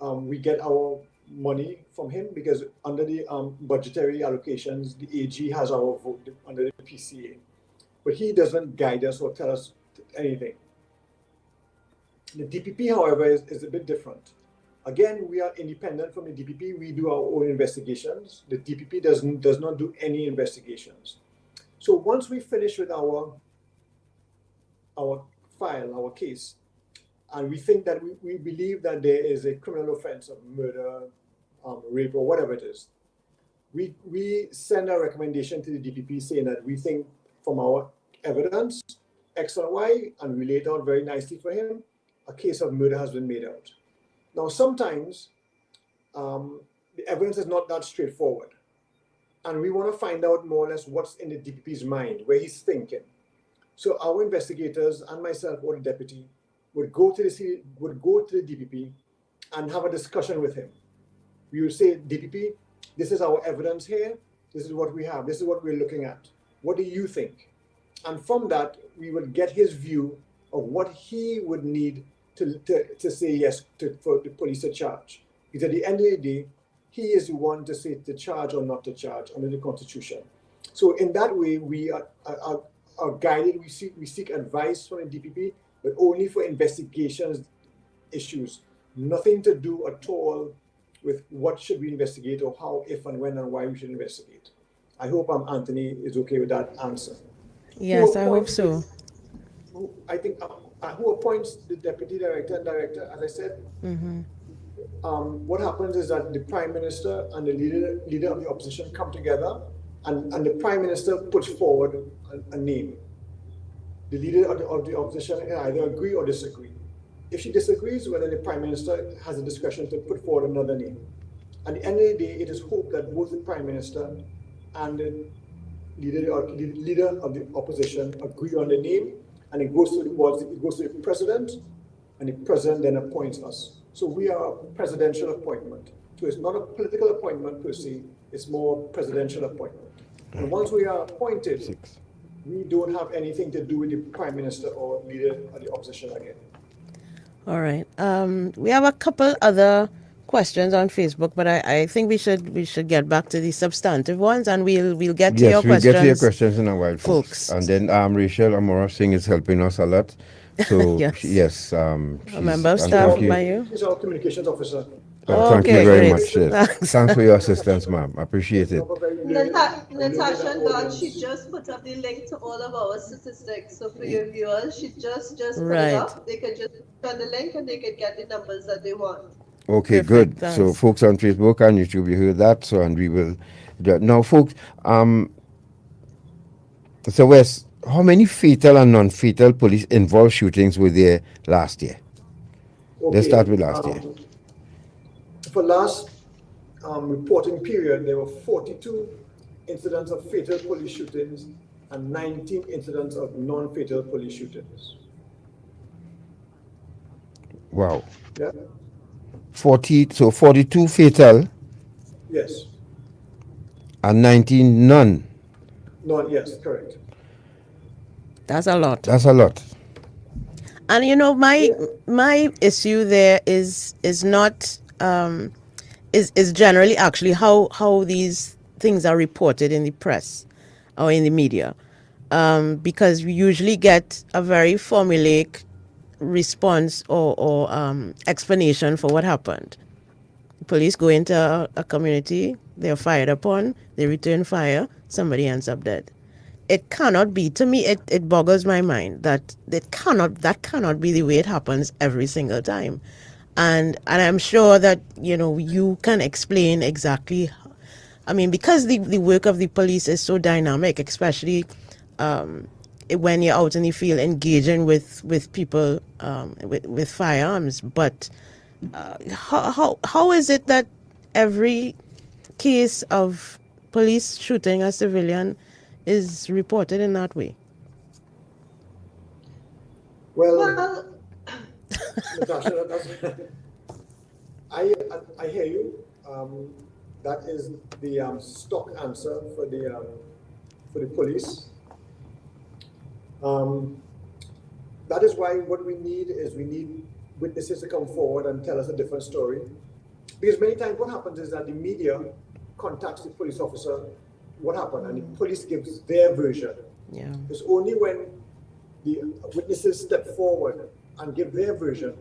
we get our money from him, because under the budgetary allocations, the AG has our vote under the PCA. But he doesn't guide us or tell us anything. The DPP, however, is a bit different. Again, we are independent from the DPP. We do our own investigations. The DPP does not do any investigations. So once we finish with our file, our case, and we think that we believe that there is a criminal offense of murder, rape, or whatever it is, we send a recommendation to the DPP saying that we think from our evidence, X and Y, and we lay it out very nicely for him, a case of murder has been made out. Now, sometimes the evidence is not that straightforward, and we want to find out more or less what's in the DPP's mind, where he's thinking. So our investigators and myself, or the deputy, would go to the DPP and have a discussion with him. We would say, DPP, this is our evidence here. This is what we have. This is what we're looking at. What do you think? And from that, we would get his view of what he would need to say yes for the police to charge. Because at the end of the day, he is the one to say to charge or not to charge under the Constitution. So in that way, we are guided, we seek advice from the DPP, but only for investigations issues. Nothing to do at all with what should we investigate or how, if and when and why we should investigate. I hope Anthony is okay with that answer. Yes, I hope so. I think who appoints the deputy director and director, as I said, what happens is that the prime minister and the leader of the opposition come together, and the prime minister puts forward a name. The leader of the opposition can either agree or disagree. If she disagrees, well, then the prime minister has the discretion to put forward another name. At the end of the day, it is hoped that both the prime minister and the leader of the opposition agree on the name, and it goes to the president, and the president then appoints us. So we are a presidential appointment. So it's not a political appointment per se, it's more presidential appointment. And once we are appointed, we don't have anything to do with the prime minister or leader of the opposition again. All right. We have a couple other questions on Facebook, but I think we should get back to the substantive ones, and we'll get to your questions. Yes, we'll get to your questions in a while, folks. And then Rachel Amora Singh is helping us a lot. So yes, a member of staff by you. She's our communications officer. Thank you very much. Thanks for your assistance, ma'am. I appreciate it. Natasha and God, she just put up the link to all of our statistics. So for your viewers, she just put it up. They could just click on the link and they could get the numbers that they want. Okay, good. Thanks. So folks on Facebook and YouTube, you heard that. So and we will now, folks. So Wes, how many fatal and non-fatal police involved shootings were there last year? Okay, let's start with last year. For last reporting period, there were 42 incidents of fatal police shootings and 19 incidents of non-fatal police shootings. Wow. Yeah. 42 fatal. Yes. And 19 none. None, yes, correct. That's a lot. That's a lot. And you know, my issue there is not is generally actually how these things are reported in the press or in the media, because we usually get a very formulaic response or explanation for what happened. Police go into a community, they're fired upon, they return fire, somebody ends up dead. It cannot be, to me, it boggles my mind that cannot be the way it happens every single time. And I'm sure that, you know, you can explain exactly, I mean, because the work of the police is so dynamic, especially when you're out in the field engaging with people with firearms. But how is it that every case of police shooting a civilian is reported in that way? Well, Natasha, I hear you. That is the stock answer for the police. That is why what we need is witnesses to come forward and tell us a different story. Because many times what happens is that the media contacts the police officer, what happened, and the police gives their version. Yeah. It's only when the witnesses step forward and give their version,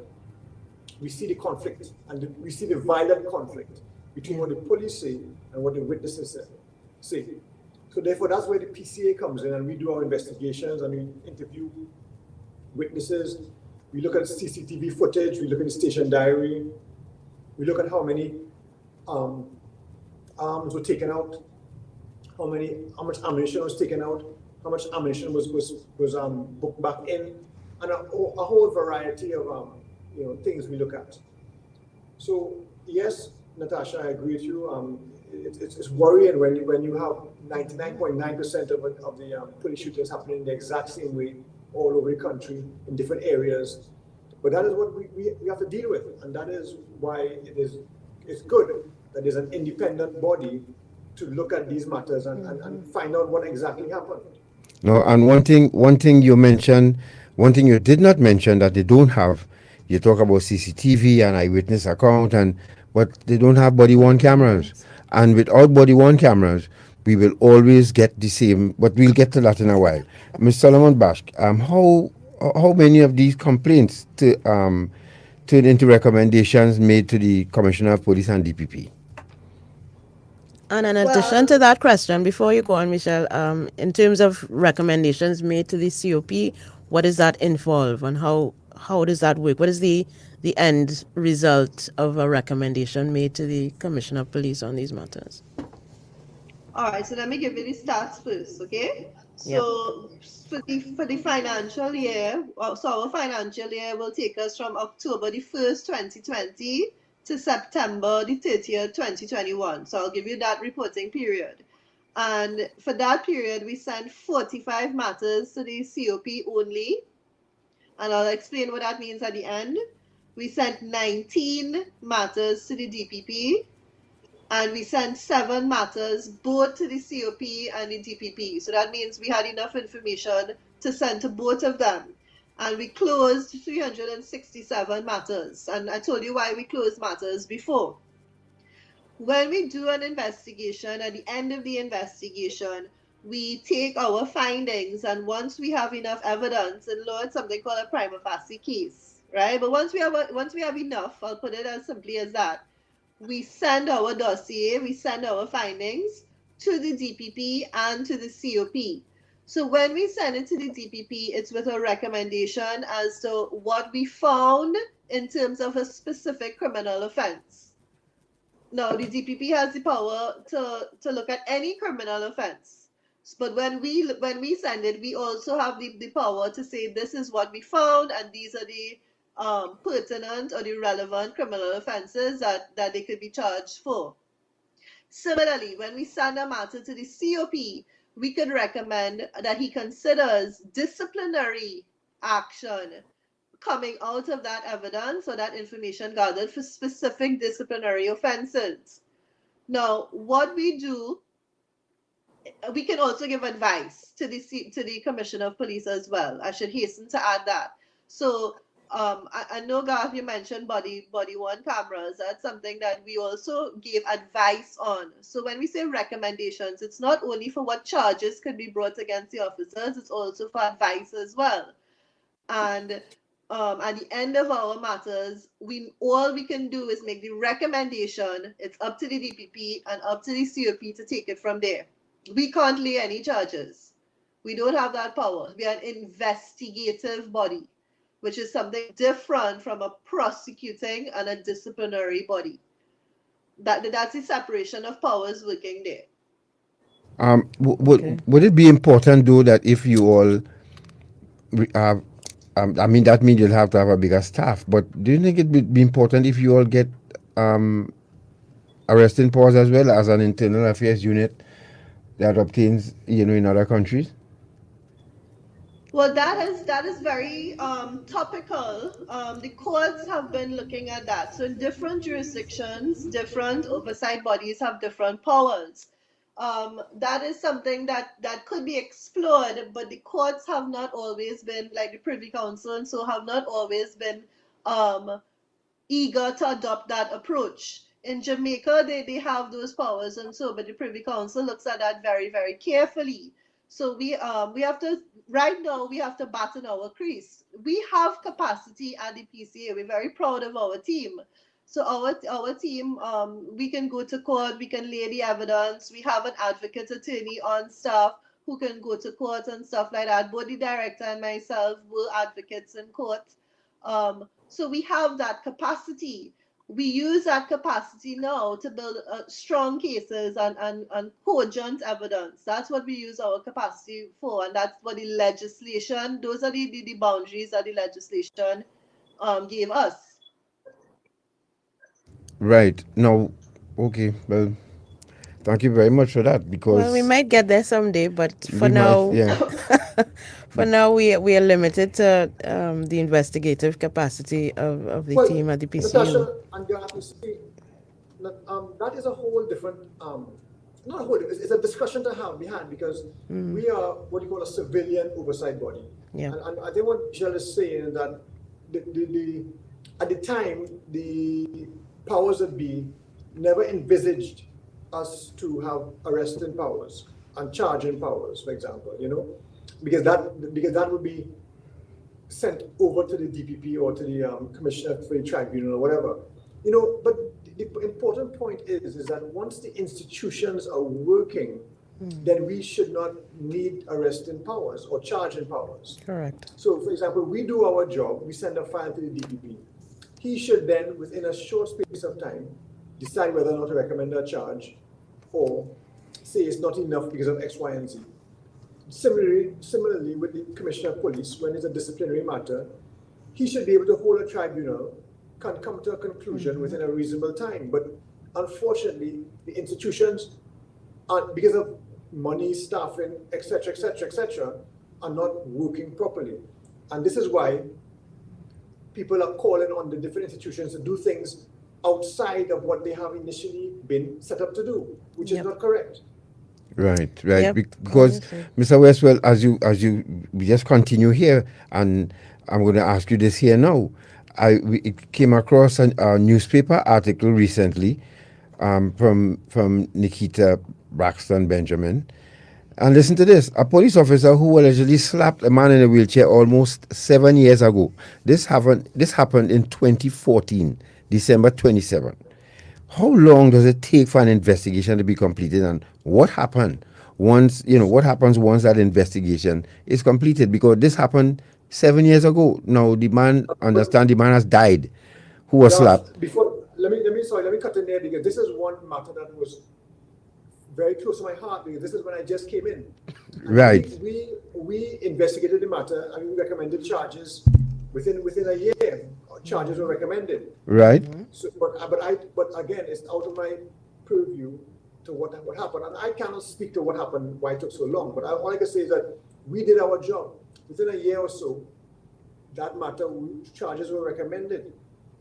we see the conflict, and we see the violent conflict between what the police say and what the witnesses say. So therefore, that's where the PCA comes in, and we do our investigations, and we interview witnesses. We look at CCTV footage, we look at the station diary, we look at how many arms were taken out, how much ammunition was taken out, how much ammunition was booked back in, and a whole variety of things we look at. So yes, Natasha, I agree with you. It's worrying when you have 99.9% of the police shootings happening the exact same way all over the country in different areas. But that is what we have to deal with, and that is why it's good that there's an independent body to look at these matters and find out what exactly happened. No, and one thing you mentioned, one thing you did not mention that they don't have. You talk about CCTV and eyewitness account, but they don't have body worn cameras. And without body worn cameras, we will always get the same. But we'll get to that in a while. Ms. Solomon-Baksh, how many of these complaints turned into recommendations made to the Commissioner of Police and DPP? And in addition to that question, before you go on, Michelle, in terms of recommendations made to the COP, what does that involve and how does that work? What is the end result of a recommendation made to the Commissioner of Police on these matters? All right, so let me give you the stats first, okay? So for the financial year, so our financial year will take us from October the 1st, 2020 to September the 30th, 2021. So I'll give you that reporting period. And for that period, we sent 45 matters to the COP only. And I'll explain what that means at the end. We sent 19 matters to the DPP. And we sent 7 matters both to the COP and the DPP. So that means we had enough information to send to both of them. And we closed 367 matters. And I told you why we closed matters before. When we do an investigation, at the end of the investigation, we take our findings, and once we have enough evidence, and law, it's something called a prima facie case, right? But once we have enough, I'll put it as simply as that, we send our dossier, we send our findings to the DPP and to the COP. So when we send it to the DPP, it's with a recommendation as to what we found in terms of a specific criminal offense. Now, the DPP has the power to look at any criminal offense. But when we send it, we also have the power to say this is what we found and these are the pertinent or the relevant criminal offenses that they could be charged for. Similarly, when we send a matter to the COP, we could recommend that he considers disciplinary action coming out of that evidence or that information gathered for specific disciplinary offenses. Now, what we do, we can also give advice to the Commissioner of Police as well. I should hasten to add that. So I know, Garth, you mentioned body-worn cameras. That's something that we also gave advice on. So when we say recommendations, it's not only for what charges could be brought against the officers, it's also for advice as well. And at the end of our matters, all we can do is make the recommendation. It's up to the DPP and up to the COP to take it from there. We can't lay any charges. We don't have that power. We are an investigative body, which is something different from a prosecuting and a disciplinary body. That's the separation of powers working there. Would it be important, though, that if you all have, that means you'll have to have a bigger staff, but do you think it would be important if you all get arresting powers as well as an internal affairs unit that obtains, in other countries? Well, that is very topical. The courts have been looking at that. So in different jurisdictions, different oversight bodies have different powers. That is something that could be explored, but the courts have not always been, like the Privy Council, and so have not always been eager to adopt that approach. In Jamaica, they have those powers, and so, but the Privy Council looks at that very, very carefully. So we have to, right now, we have to batten our crease. We have capacity at the PCA. We're very proud of our team. So our team, we can go to court, we can lay the evidence. We have an advocate attorney on staff who can go to court and stuff like that. Both the director and myself were advocates in court. So we have that capacity. We use that capacity now to build strong cases and cogent evidence. That's what we use our capacity for, and that's what the legislation, those are the boundaries that the legislation gave us. Right. Now, okay, well, thank you very much for that, because... Well, we might get there someday, but for now... For now, we are limited to the investigative capacity of the team at the PCU. Natasha, and you have to see that is a whole different not a hold, it's a discussion to have behind, because we are what you call a civilian oversight body. Yeah. And I think what Jill is saying is that at the time, the powers that be never envisaged us to have arresting powers and charging powers, for example, because that would be sent over to the DPP or to the Commissioner for the Tribunal or whatever. But the important point is that once the institutions are working, then we should not need arresting powers or charging powers. Correct. So, for example, we do our job, we send a file to the DPP. He should then, within a short space of time, decide whether or not to recommend a charge or say it's not enough because of X, Y, and Z. Similarly, with the Commissioner of Police, when it's a disciplinary matter, he should be able to hold a tribunal, can come to a conclusion within a reasonable time. But unfortunately, the institutions, because of money, staffing, etc., are not working properly. And this is why people are calling on the different institutions to do things outside of what they have initially been set up to do, which is not correct. Right. Yep. Because Mr. Westwell, as you just continue here, and I'm going to ask you this here now. We came across a newspaper article recently from Nikita Braxton Benjamin. And listen to this. A police officer who allegedly slapped a man in a wheelchair almost 7 years ago. This happened in 2014, December 27. How long does it take for an investigation to be completed, and what happened once once that investigation is completed? Because this happened 7 years ago. Now the man has died who was slapped. Let me cut in there, because this is one matter that was very close to my heart, because this is when I just came in. Right. We investigated the matter and we recommended charges within a year. Charges were recommended. Right. So, but again, it's out of my purview to what happened, and I cannot speak to what happened, why it took so long. But all I can say is that we did our job. Within a year or so, that matter, charges were recommended.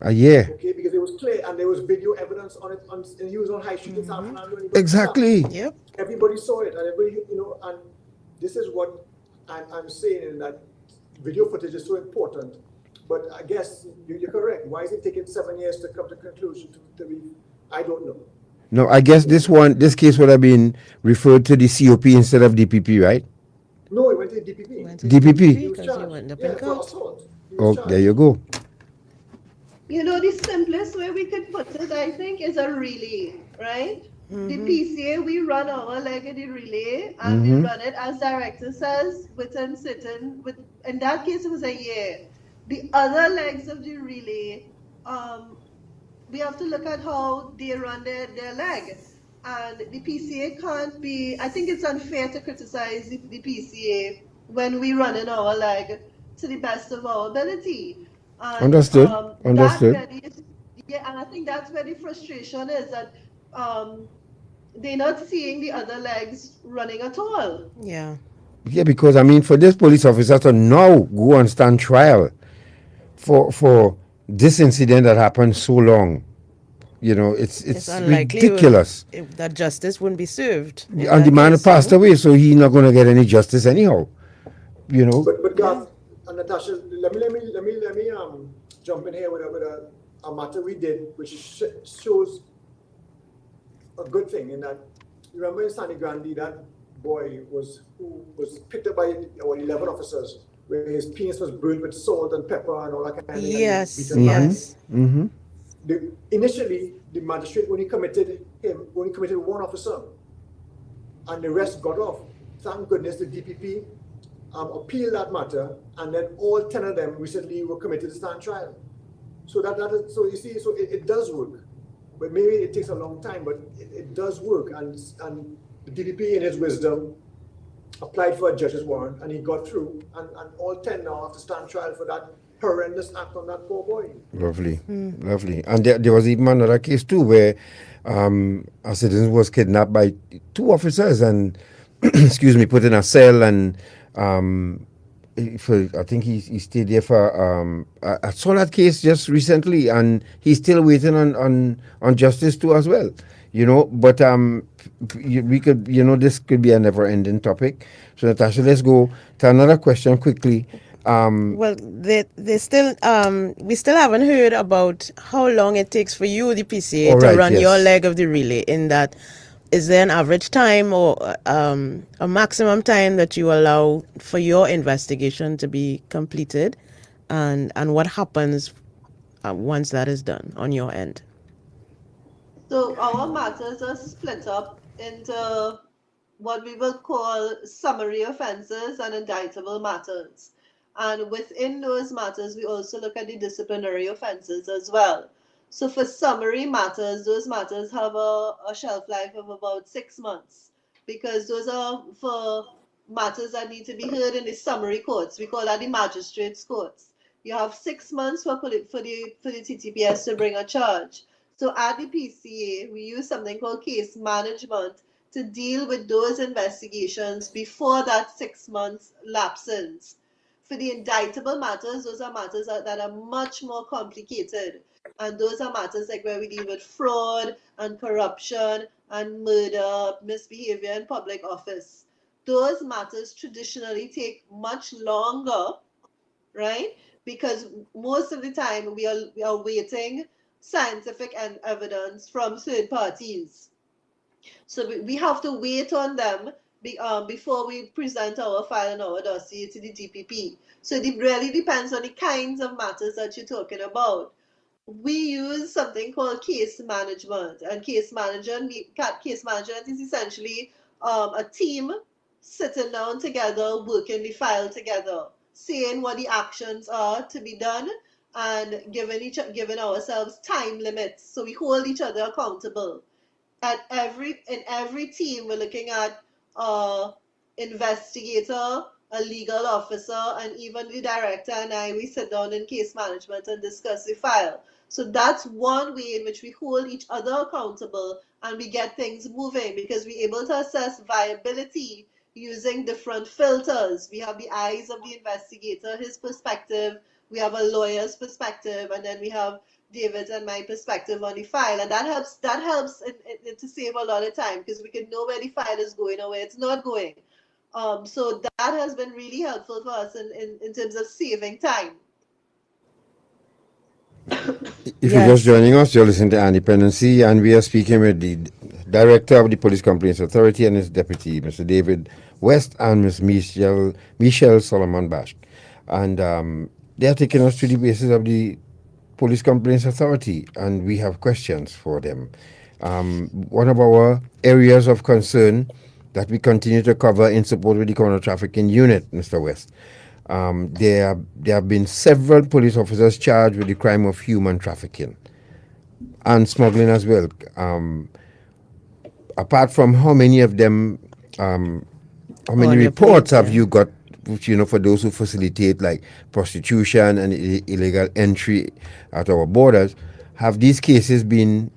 A year. Okay, because it was clear, and there was video evidence on it, and he was on high street in San Fernando. Exactly. Yep. Everybody saw it, and everybody, and this is what I'm saying, in that video footage is so important. But I guess you're correct. Why is it taking 7 years to come to conclusion? I don't know. No, I guess this case would have been referred to the COP instead of DPP, right? No, it went to the DPP. DPP. Because he went up in court. Assault. Oh, there you go. The simplest way we could put it, I think, is a relay, right? The PCA, we run our leg of the relay, and we run it, as director says, within sitting. In that case, it was a year. The other legs of the relay, we have to look at how they run their leg. And the PCA can't be, I think it's unfair to criticize the PCA when we run in our leg to the best of our ability. And, Understood. And I think that's where the frustration is, that they're not seeing the other legs running at all. Yeah. Yeah, because for this police officer to now go and stand trial for this incident that happened so long, it's ridiculous. That justice wouldn't be served. And the man passed away, so he's not going to get any justice anyhow. But Garth and Natasha, let me jump in here with a matter we did, which shows a good thing. In that, you remember in Sandy Grande, that boy who was picked up by our 11 officers, where his penis was burned with salt and pepper and all that kind of thing. Yes. Initially, the magistrate only committed one officer, and the rest got off. Thank goodness the DPP appealed that matter, and then all 10 of them recently were committed to stand trial. So so you see, so it does work, but maybe it takes a long time, but it does work, and the DPP, in his wisdom, applied for a judge's warrant, and he got through, and all 10 now have to stand trial for that horrendous act on that poor boy. Lovely. And there was even another case too, where a citizen was kidnapped by 2 officers and put in a cell, and I think he stayed there for I saw that case just recently, and he's still waiting on justice too as well. But we could, this could be a never-ending topic. So Natasha, let's go to another question quickly. Well, they still we still haven't heard about how long it takes for you, the PCA, All to right, run yes. your leg of the relay. In that, is there an average time or a maximum time that you allow for your investigation to be completed, and what happens once that is done on your end? So our matters are split up into what we will call summary offences and indictable matters. And within those matters, we also look at the disciplinary offences as well. So for summary matters, those matters have a shelf life of about 6 months, because those are for matters that need to be heard in the summary courts. We call that the magistrates' courts. You have 6 months for the TTPS to bring a charge. So at the PCA, we use something called case management to deal with those investigations before that 6 months lapses. For the indictable matters, those are matters that are much more complicated. And those are matters like where we deal with fraud and corruption and murder, misbehavior in public office. Those matters traditionally take much longer, right? Because most of the time we are waiting scientific and evidence from third parties. So we have to wait on them before we present our file and our dossier to the DPP. So it really depends on the kinds of matters that you're talking about. We use something called case management, and case management is essentially a team sitting down together, working the file together, saying what the actions are to be done, and giving ourselves time limits, so we hold each other accountable. In every team, we're looking at investigator, a legal officer, and even the director and I, we sit down in case management and discuss the file. So that's one way in which we hold each other accountable and we get things moving, because we're able to assess viability using different filters. We have the eyes of the investigator, his perspective, we have a lawyer's perspective, and then we have David's and my perspective on the file, and that helps to save a lot of time, because we can know where the file is going or where it's not going. So that has been really helpful for us in terms of saving time. If you're just joining us, you're listening to Dependency, and we are speaking with the Director of the Police Complaints Authority and his deputy, Mr. David West, and Ms. Michelle Solomon-Baksh. And they are taking us to the basis of the Police Complaints Authority, and we have questions for them. One of our areas of concern that we continue to cover in support with the counter trafficking unit, Mr. West. There have been several police officers charged with the crime of human trafficking and smuggling as well. Apart from how many of them, how many reports have you got, for those who facilitate like prostitution and illegal entry at our borders? Have these cases been,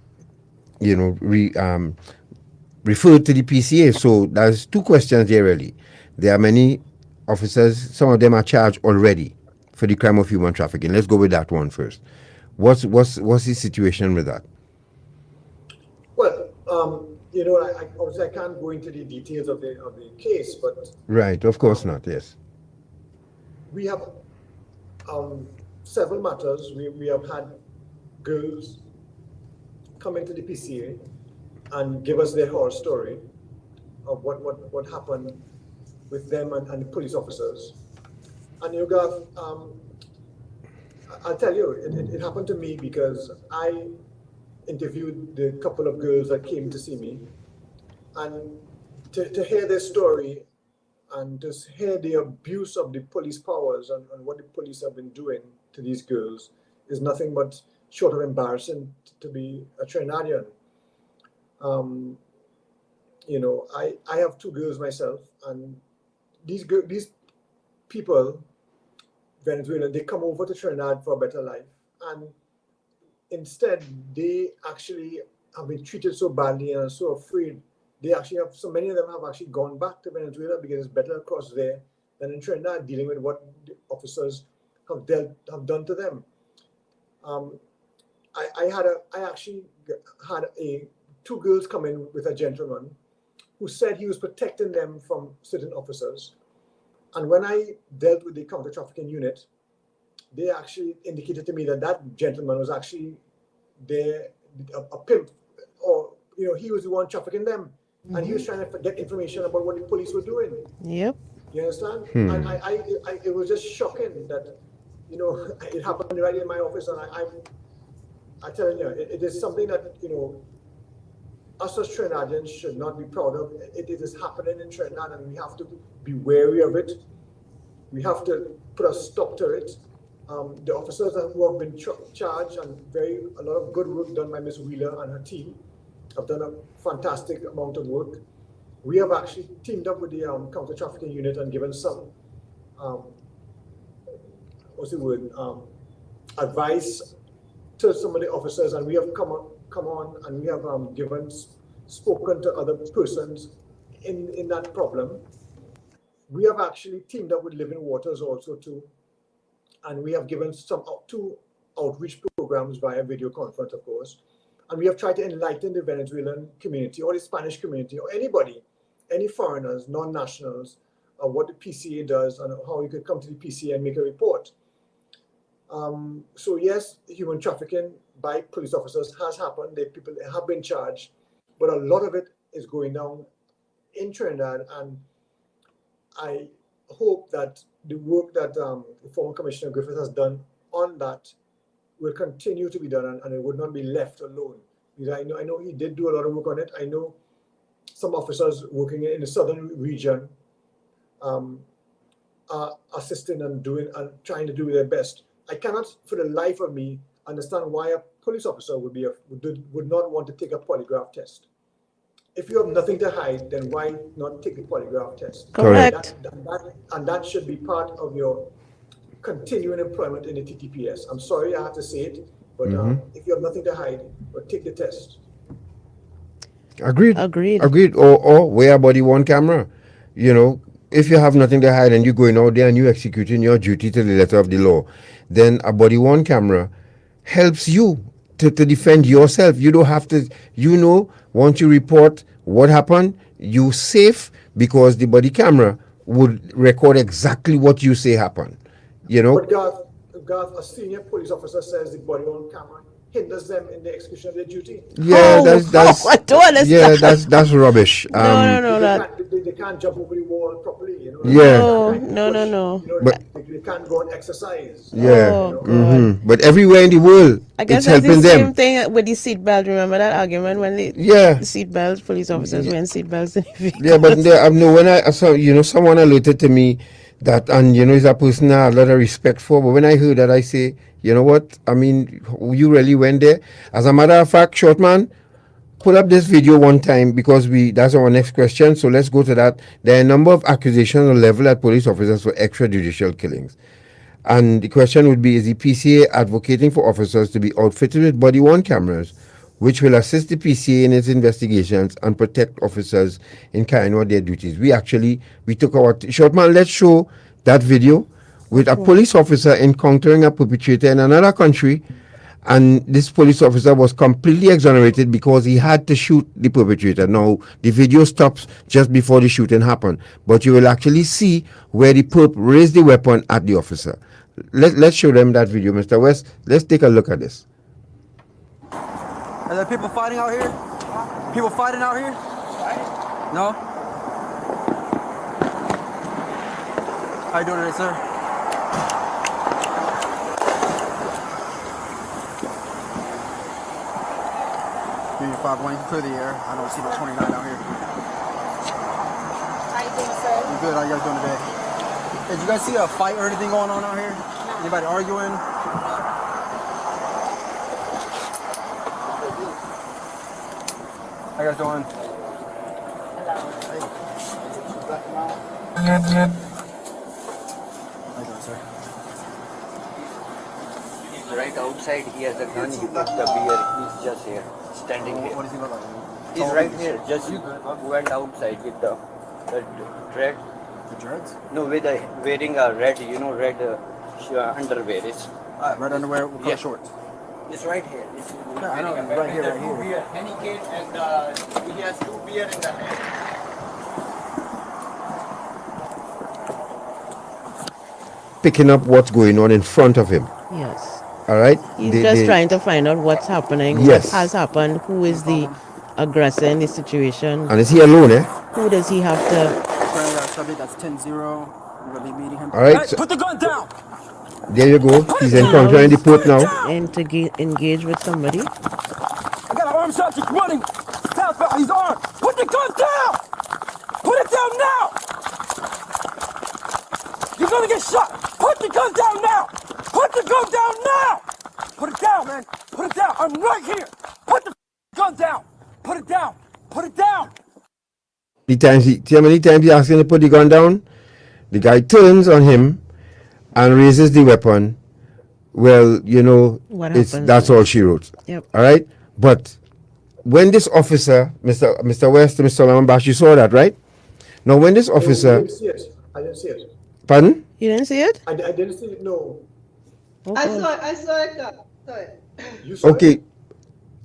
referred to the PCA? So there's two questions here really. There are many officers, some of them are charged already for the crime of human trafficking. Let's go with that one first. What's the situation with that? Well, obviously I can't go into the details of the case, but right, of course not. Yes, we have several matters. We have had girls come into the PCA and give us their horror story of what happened with them and the police officers. And I'll tell you, it happened to me because I interviewed the couple of girls that came to see me, and to hear their story and just hear the abuse of the police powers and what the police have been doing to these girls is nothing but short of embarrassing to be a Trinidadian. I have two girls myself, and these people, Venezuelan, they come over to Trinidad for a better life, and instead they actually have been treated so badly and are so afraid. They actually have, so many of them have actually gone back to Venezuela because it's better across there than in Trinidad, dealing with what the officers have done to them. I actually had two girls come in with a gentleman who said he was protecting them from certain officers. And when I dealt with the counter-trafficking unit, they actually indicated to me that that gentleman was actually a pimp, or he was the one trafficking them, and he was trying to get information about what the police were doing. Yep. You understand? And it was just shocking that it happened right in my office, and I tell you, it is something that us as Trinidadians should not be proud of. It is happening in Trinidad, and we have to be wary of it. We have to put a stop to it. The officers who have been charged, and a lot of good work done by Ms. Wheeler and her team, have done a fantastic amount of work. We have actually teamed up with the counter-trafficking unit and given some, advice to some of the officers, and we have come on and we have spoken to other persons in that problem. We have actually teamed up with Living Waters also too, and we have given two outreach programs via video conference, of course, and we have tried to enlighten the Venezuelan community or the Spanish community or anybody, any foreigners, non-nationals, of what the PCA does and how you could come to the PCA and make a report. So yes, human trafficking by police officers has happened. People have been charged, but a lot of it is going down in Trinidad, and I hope that the work that the former Commissioner Griffith has done on that will continue to be done, and it would not be left alone. Because I know he did do a lot of work on it. I know some officers working in the southern region are assisting and trying to do their best. I cannot, for the life of me, understand why a police officer would not want to take a polygraph test. If you have nothing to hide, then why not take the polygraph test? Correct. And that should be part of your continuing employment in the TTPS. I'm sorry I have to say it, but if you have nothing to hide, but take the test. Agreed. Or wear a body-worn camera. If you have nothing to hide and you're going out there and you're executing your duty to the letter of the law, then a body-worn camera helps you to defend yourself. You don't have to, once you report what happened, you're safe because the body camera would record exactly what you say happened. But Garth, a senior police officer says the body-worn camera hinders them in the execution of their duty. Yeah, I don't understand. Yeah, that's rubbish. They can't jump over the wall properly. No. But they can't go and exercise. Yeah. But everywhere in the world, I guess it's that's helping the same them. thing with the seatbelt. Remember that argument when the seatbelts, police officers wearing seatbelts? Yeah, but when I saw, someone alerted to me that, and it's a person I have a lot of respect for. But when I heard that, I say, you know what? I mean, you really went there. As a matter of fact, short man, pull up this video one time because that's our next question. So let's go to that. There are a number of accusations leveled at police officers for extrajudicial killings. And the question would be, is the PCA advocating for officers to be outfitted with body-worn cameras, which will assist the PCA in its investigations and protect officers in carrying out their duties? We took our... Short man, let's show that video with a police officer encountering a perpetrator in another country, and this police officer was completely exonerated because he had to shoot the perpetrator. Now, the video stops just before the shooting happened, but you will actually see where the perp raised the weapon at the officer. Let's show them that video, Mr. West. Let's take a look at this. Are there people fighting out here? People fighting out here? No? How you doing today, sir? Union 5-1, you can clear the air. I don't see no 29 out here. How you doing, sir? I'm good. How you guys doing today? Hey, did you guys see a fight or anything going on out here? Anybody arguing? How you guys doing? Hey. How you doing, sir? He's right outside. He has a gun. He picked the beer. He's just here, standing here. What does he look like? He's right here. Just went outside with the dread. The dreads? No, wearing a red, red underwear. It's red underwear with color shorts. It's right here. It's I know, right here, right here. Beard, Henny kid, and he has 2 beard in the hand. Picking up what's going on in front of him. Yes. All right? He's just trying to find out what's happening, Yes. what has happened, who is the aggressor in the situation. And is he alone, eh? Who does he have to... Subject that's 10-0. We're gonna be meeting him. All right. Hey, put the gun down! There you go. He's encountering the port now. And to engage with somebody. I got an armed subject running southbound. He's armed. Put the gun down! Put it down now! You're gonna get shot! Put the gun down now! Put the gun down now! Put it down, man! Put it down! I'm right here! Put the gun down! Put it down! Put it down! See how many times he asking to put the gun down? The guy turns on him and raises the weapon. Well, you know, that's all she wrote. Yep. All right? But when this officer, Mr. West, Mr. Solomon-Baksh, you saw that, right? Now, when this officer... I didn't see it. I didn't see it. Pardon? You didn't see it? I didn't see it, no. I saw it. Saw it. You saw Okay.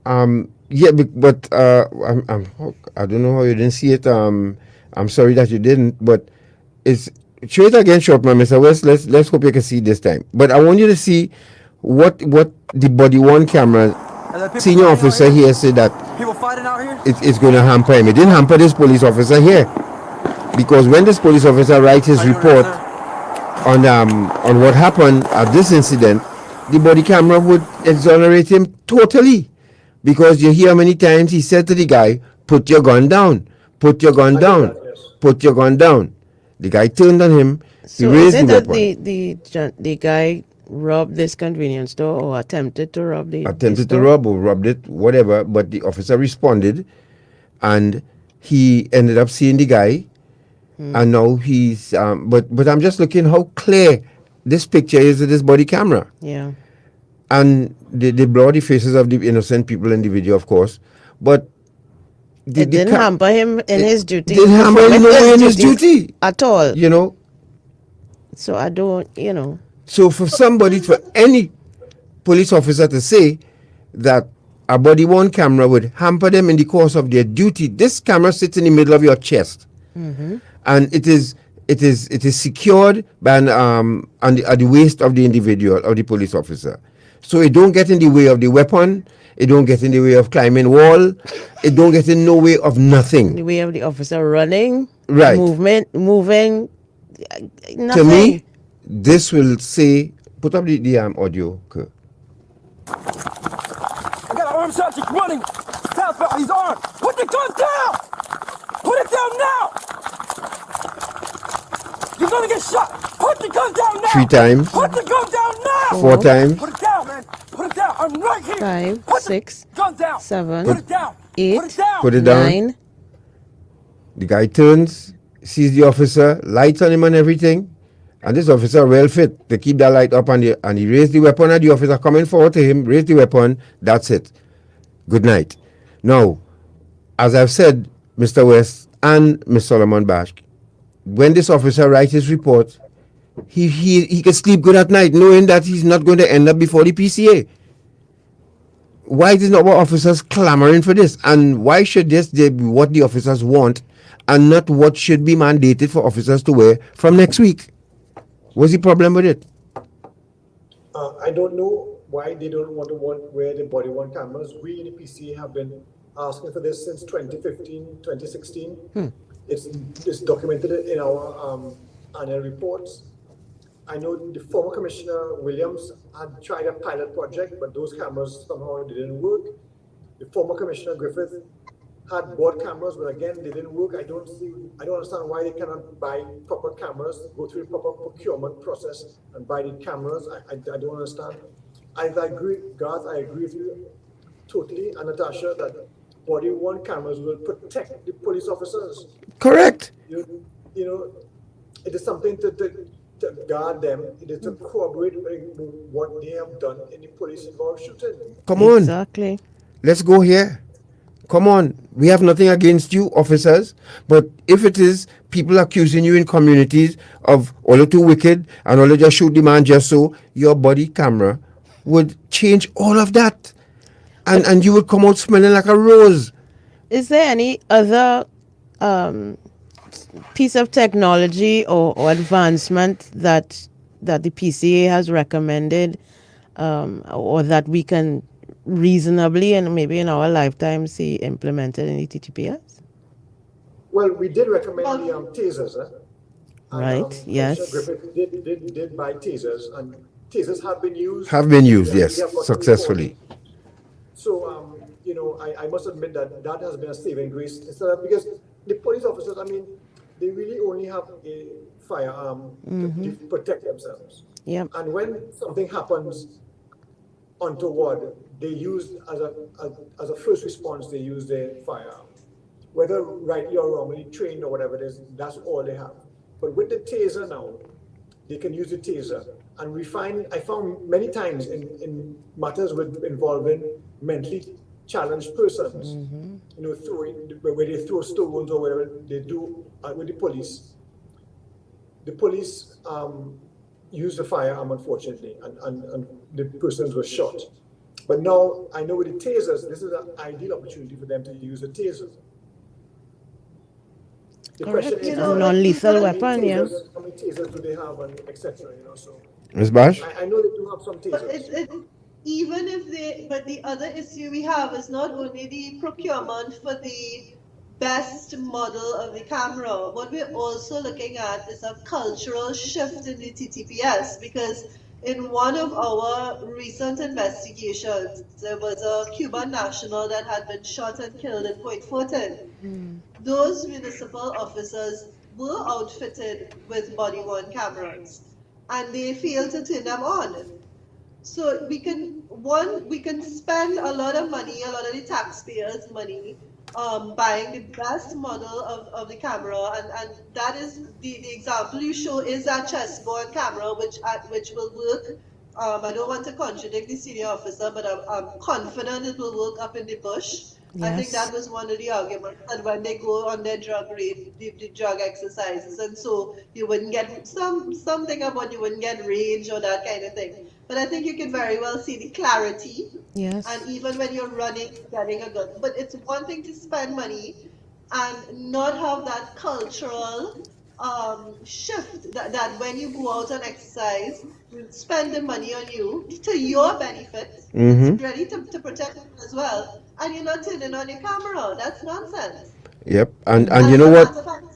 it? Yeah, but I don't know how you didn't see it. I'm sorry that you didn't, but it's show it again, Shortman, Mr. West. Let's hope you can see this time. But I want you to see what the body worn camera senior officer here said that People fighting out here? it's going to hamper him. It didn't hamper this police officer here, because when this police officer writes his report on what happened at this incident, the body camera would exonerate him totally. Because you hear many times he said to the guy, put your gun down, put your gun down, put your gun down. The guy turned on him, So he raised is it the that weapon. the guy robbed this convenience store or attempted to rob the Attempted to store? rob or robbed it, whatever, but the officer responded and he ended up seeing the guy and now he's, but I'm just looking how clear this picture is of this body camera. Yeah. And they blur the faces of the innocent people in the video, of course. But It didn't hamper him in his duty. Didn't hamper him in his duty at all. You know. So I don't, you know. So for any police officer to say that a body worn camera would hamper them in the course of their duty, this camera sits in the middle of your chest, and it is secured by at the waist of the individual, of the police officer. So it don't get in the way of the weapon. It don't get in the way of climbing wall. It don't get in no way of nothing. The way of the officer running, Right. moving, nothing. To me, this will say, put up the audio. Okay. I got an armed subject running southbound. He's armed. Put the gun down! Put it down now! You're gonna get shot! Put the gun down now! 3 times. Put the gun down now! 4 times. Put it down, man! Put it down! I'm right here! 5, Put 6, the gun down! 7, Put it down! 8, Put it down! Put it down. 9. The guy turns, sees the officer, lights on him and everything. And this officer well fit to keep that light up, and he raised the weapon, and the officer coming forward to him, raised the weapon. That's it. Good night. Now, as I've said, Mr. West and Ms. Solomon-Baksh, when this officer writes his report, he can sleep good at night knowing that he's not going to end up before the PCA. Why is not our officers clamoring for this? And why should this be what the officers want and not what should be mandated for officers to wear from next week? What's the problem with it? I don't know why they don't want to wear the body worn cameras. We in the PCA have been asking for this since 2015, 2016. It's documented in our annual reports. I know the former Commissioner Williams had tried a pilot project, but those cameras somehow didn't work. The former Commissioner Griffith had bought cameras, but again, they didn't work. I don't understand why they cannot buy proper cameras, go through the proper procurement process and buy the cameras. I don't understand. I agree, Garth, I agree with you totally, and Natasha, that body worn cameras will protect the police officers. Correct. You know, it is something to guard them. It is to corroborate what they have done in the police involved shooting. Come on. Exactly. Let's go here. Come on. We have nothing against you, officers. But if it is people accusing you in communities of all too wicked and all just shoot the man just so, your body camera would change all of that. And you would come out smelling like a rose. Is there any other piece of technology or advancement that the PCA has recommended, or that we can reasonably and maybe in our lifetime see implemented in the TTPS? Well, we did recommend the tasers. Right, yes. Griffith did buy tasers, and tasers have been used. Yes, successfully. So, I must admit that has been a saving grace. Because the police officers, they really only have a firearm to protect themselves. Yep. And when something happens untoward, they use as a first response, they use their firearm. Whether rightly or wrongly trained or whatever it is, that's all they have. But with the taser now, they can use the taser. And I found many times in matters involving mentally challenged persons, where they throw stones or whatever they do with the police. The police used the firearm, unfortunately, and the persons were shot. But now I know with the tasers, this is an ideal opportunity for them to use a taser. The question is, a non-lethal weapon, yeah. How many tasers do they have, and etc. So. Ms. Bash? I know they do have some tasers. But the other issue we have is not only the procurement for the best model of the camera. What we're also looking at is a cultural shift in the TTPS, because in one of our recent investigations, there was a Cuban national that had been shot and killed in Point Fortin. Those municipal officers were outfitted with body-worn cameras, and they failed to turn them on. So we can spend a lot of money, a lot of the taxpayers' money, buying the best model of the camera, and that is the example you show is that chessboard camera, which will work. I don't want to contradict the senior officer, but I'm confident it will work up in the bush. Yes. I think that was one of the arguments, and when they go on their drug raid, the drug exercises, and so you wouldn't get something about you wouldn't get rage or that kind of thing. But I think you can very well see the clarity. Yes. And even when you're running, getting a gun. But it's one thing to spend money and not have that cultural shift that when you go out and exercise, you spend the money on you to your benefit. It's ready to protect you as well. And you're not turning on your camera. That's nonsense. Yep. And you know what?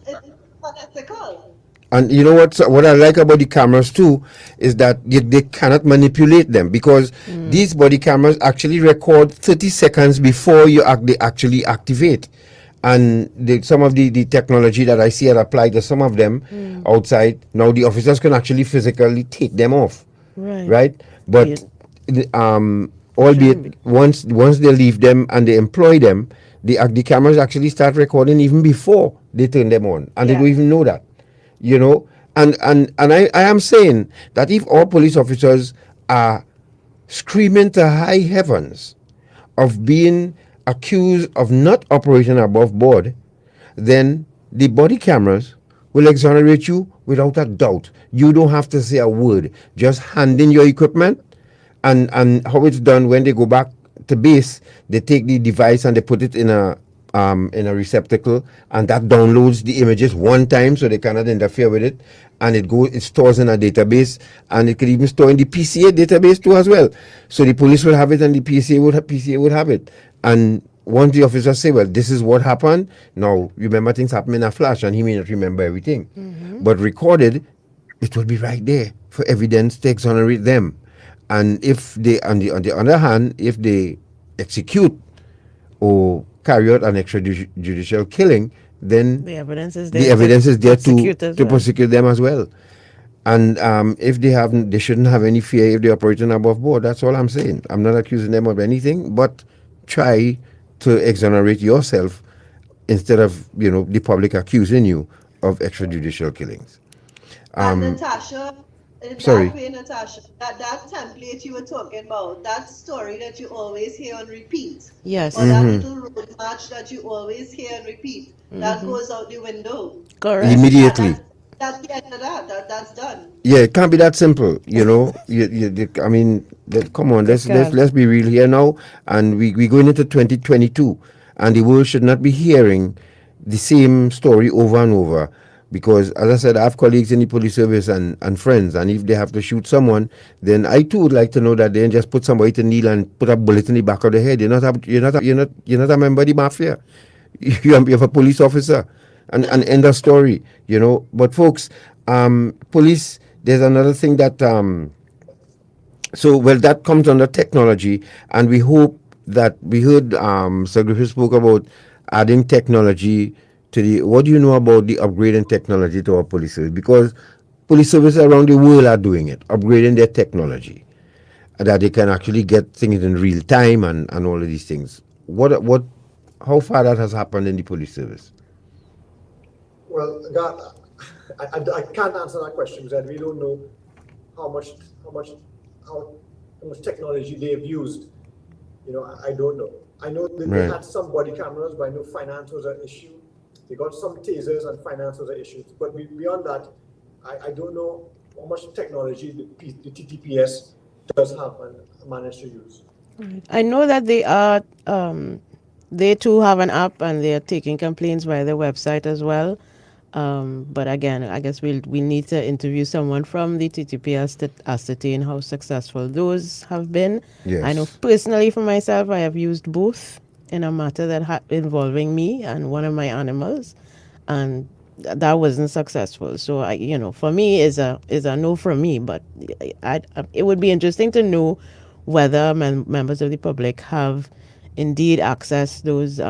It's unethical. And you know what I like about the cameras too is that they cannot manipulate them, because these body cameras actually record 30 seconds before they actually activate. And some of the technology that I see are applied to some of them outside. Now the officers can actually physically take them off. Right? But albeit once they leave them and they employ them, the cameras actually start recording even before they turn them on, and they don't even know that. And I am saying that if all police officers are screaming to high heavens of being accused of not operating above board, then the body cameras will exonerate you without a doubt. You don't have to say a word. Just hand in your equipment, and how it's done when they go back to base, they take the device and they put it in a receptacle, and that downloads the images one time, so they cannot interfere with it, and it stores in a database, and it could even store in the PCA database too as well. So the police will have it, and the PCA would have it. And once the officers say, well, this is what happened, now remember, things happen in a flash, and he may not remember everything, but recorded, it will be right there for evidence to exonerate them. And if they, on the other hand, if they execute or carry out an extrajudicial killing, then the evidence is there to prosecute them as well. And if they shouldn't have any fear if they're operating above board. That's all I'm saying. I'm not accusing them of anything, but try to exonerate yourself instead of the public accusing you of extrajudicial killings. Natasha, that way, Natasha, that template you were talking about, that story that you always hear on repeat, yes, or that little road march that you always hear and repeat, that goes out the window. Correct. Immediately. That's the end of that. That's done. Yeah, it can't be that simple, you know. I mean, come on, let's be real here now. And we going into 2022, and the world should not be hearing the same story over and over. Because, as I said, I have colleagues in the police service and friends, and if they have to shoot someone, then I too would like to know that they didn't just put somebody to kneel and put a bullet in the back of the head. You're not a member of the mafia. You're a police officer, and end of story, you know. But folks, police. There's another thing that that comes under technology, and we hope that we heard Sir Griffith spoke about adding technology to the. What do you know about the upgrading technology to our police service? Because police services around the world are doing it, upgrading their technology, that they can actually get things in real time and all of these things. How far that has happened in the police service? Well, I can't answer that question because I really don't know how much technology they've used. You know, I don't know. I know that they had some body cameras, but I know finance was an issue. They got some tasers and finance was an issue. But beyond that, I don't know how much technology the TTPS does have and managed to use. I know that they are. They too have an app, and they are taking complaints via their website as well. But again, I guess we need to interview someone from the TTPS to ascertain how successful those have been. Yes. I know personally for myself, I have used both in a matter that involving me and one of my animals, and that wasn't successful. So for me, is a no from me. But it would be interesting to know whether members of the public have indeed accessed those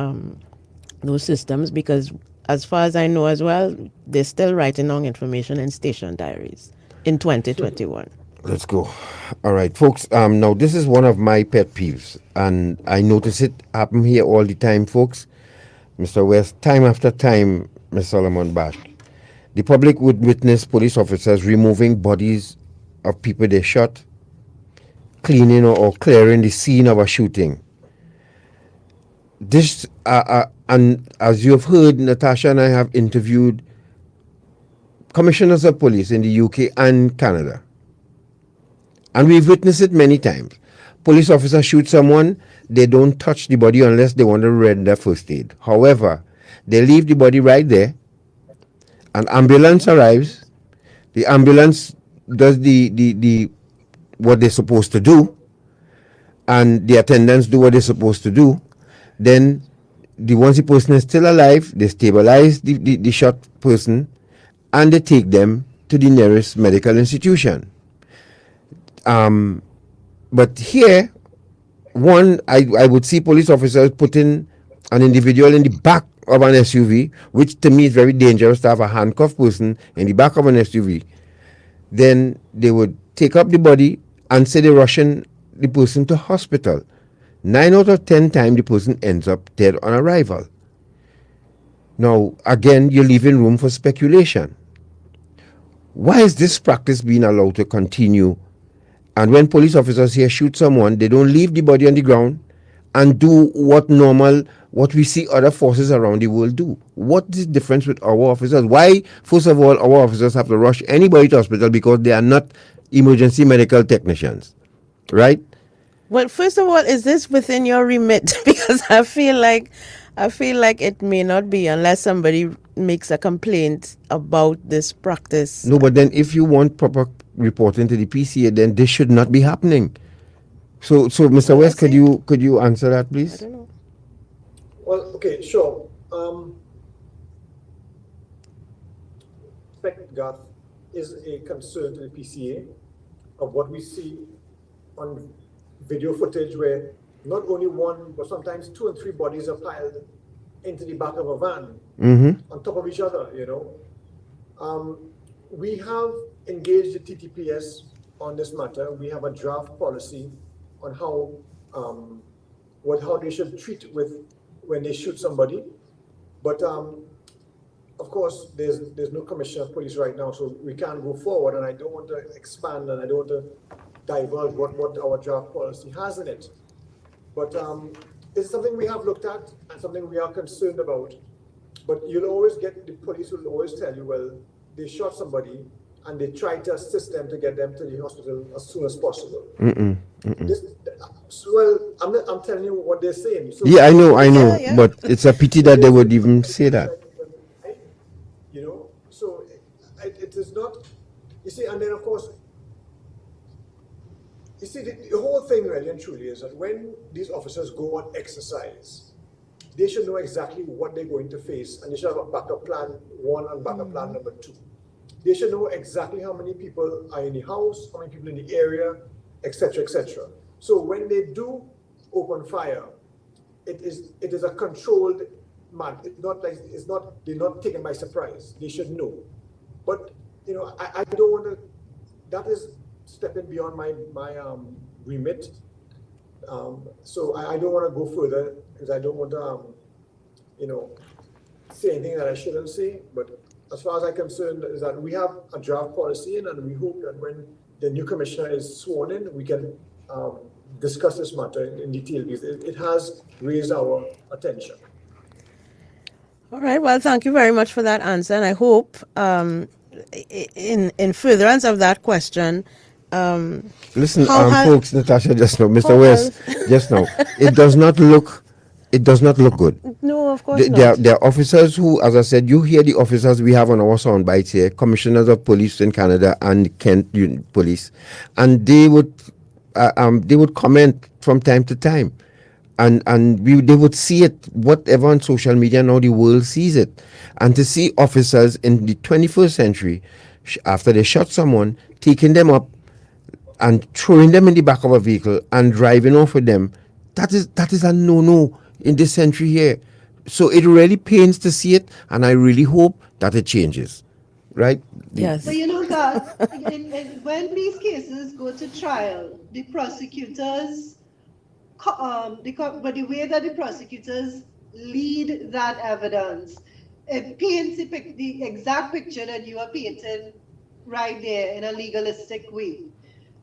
systems, because as far as I know as well, they're still writing down information in station diaries in 2021. Let's go. All right, folks. Now, this is one of my pet peeves, and I notice it happen here all the time, folks. Mr. West, time after time, Ms. Solomon-Baksh, the public would witness police officers removing bodies of people they shot, cleaning or clearing the scene of a shooting. This and as you have heard, Natasha and I have interviewed commissioners of police in the UK and Canada, and we've witnessed it many times. Police officers shoot someone, they don't touch the body unless they want to render first aid. However, they leave the body right there. An ambulance arrives. The ambulance does the what they're supposed to do, and the attendants do what they're supposed to do. Then, once the person is still alive, they stabilize the shot person, and they take them to the nearest medical institution. But here, I would see police officers putting an individual in the back of an SUV, which to me is very dangerous to have a handcuffed person in the back of an SUV. Then they would take up the body and say they're rushing the person to hospital. 9 out of 10 times the person ends up dead on arrival. Now, again, you're leaving room for speculation. Why is this practice being allowed to continue? And when police officers here shoot someone, they don't leave the body on the ground and do what we see other forces around the world do. What is the difference with our officers? Why, first of all, our officers have to rush anybody to hospital because they are not emergency medical technicians, right? Well, first of all, is this within your remit? Because I feel like it may not be unless somebody makes a complaint about this practice. No, but then if you want proper reporting to the PCA, then this should not be happening. So Mr. West, could you answer that, please? I don't know. Well, okay, sure. Garth, is a concern to the PCA of what we see on video footage where not only one, but sometimes 2 and 3 bodies are piled into the back of a van on top of each other, you know. We have engaged the TTPS on this matter. We have a draft policy on how they should treat when they shoot somebody. But of course, there's no commissioner of police right now, so we can't go forward, and I don't want to expand and I don't want to divulge what our draft policy has in it. But it's something we have looked at and something we are concerned about. But you'll always get, the police will always tell you, well, they shot somebody and they tried to assist them to get them to the hospital as soon as possible. I'm telling you what they're saying. So yeah, I know, but it's a pity that they would even say that. You know, so it is not, you see, and then of course, you see, the whole thing really and truly is that when these officers go on exercise, they should know exactly what they're going to face, and they should have a backup plan 1 and backup plan number 2. They should know exactly how many people are in the house, how many people in the area, etc., etc. So when they do open fire, it is a controlled man. They're not taken by surprise. They should know. But you know, I don't want to. That is stepping beyond my remit. So I don't want to go further because I don't want to, you know, say anything that I shouldn't say. But as far as I'm concerned, is that we have a draft policy, and we hope that when the new commissioner is sworn in, we can discuss this matter in detail because it has raised our attention. All right. Well, thank you very much for that answer, and I hope in furtherance of that question. Listen, folks, Natasha, just now, Mr. West, just now, it does not look good. No, of course not. There are officers who, as I said, you hear the officers we have on our sound bites here, commissioners of police in Canada and Kent Police, and they would comment from time to time, and they would see it, whatever on social media now, the world sees it, and to see officers in the 21st century, after they shot someone, taking them up and throwing them in the back of a vehicle and driving off with them, that is a no-no in this century here. So it really pains to see it, and I really hope that it changes. Right? Yes. But you know, God, when these cases go to trial, the prosecutors, but the way that the prosecutors lead that evidence, it paints the exact picture that you are painting right there in a legalistic way.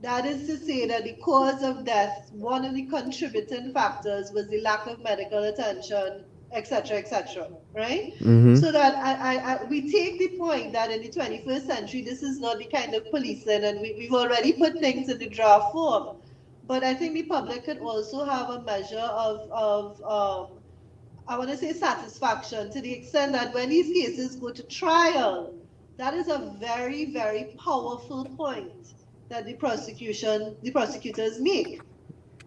That is to say that the cause of death, one of the contributing factors was the lack of medical attention, etc., right? So that we take the point that in the 21st century, this is not the kind of policing, and we've already put things in the draft form. But I think the public could also have a measure of I want to say satisfaction, to the extent that when these cases go to trial, that is a very, very powerful point that the prosecutors make,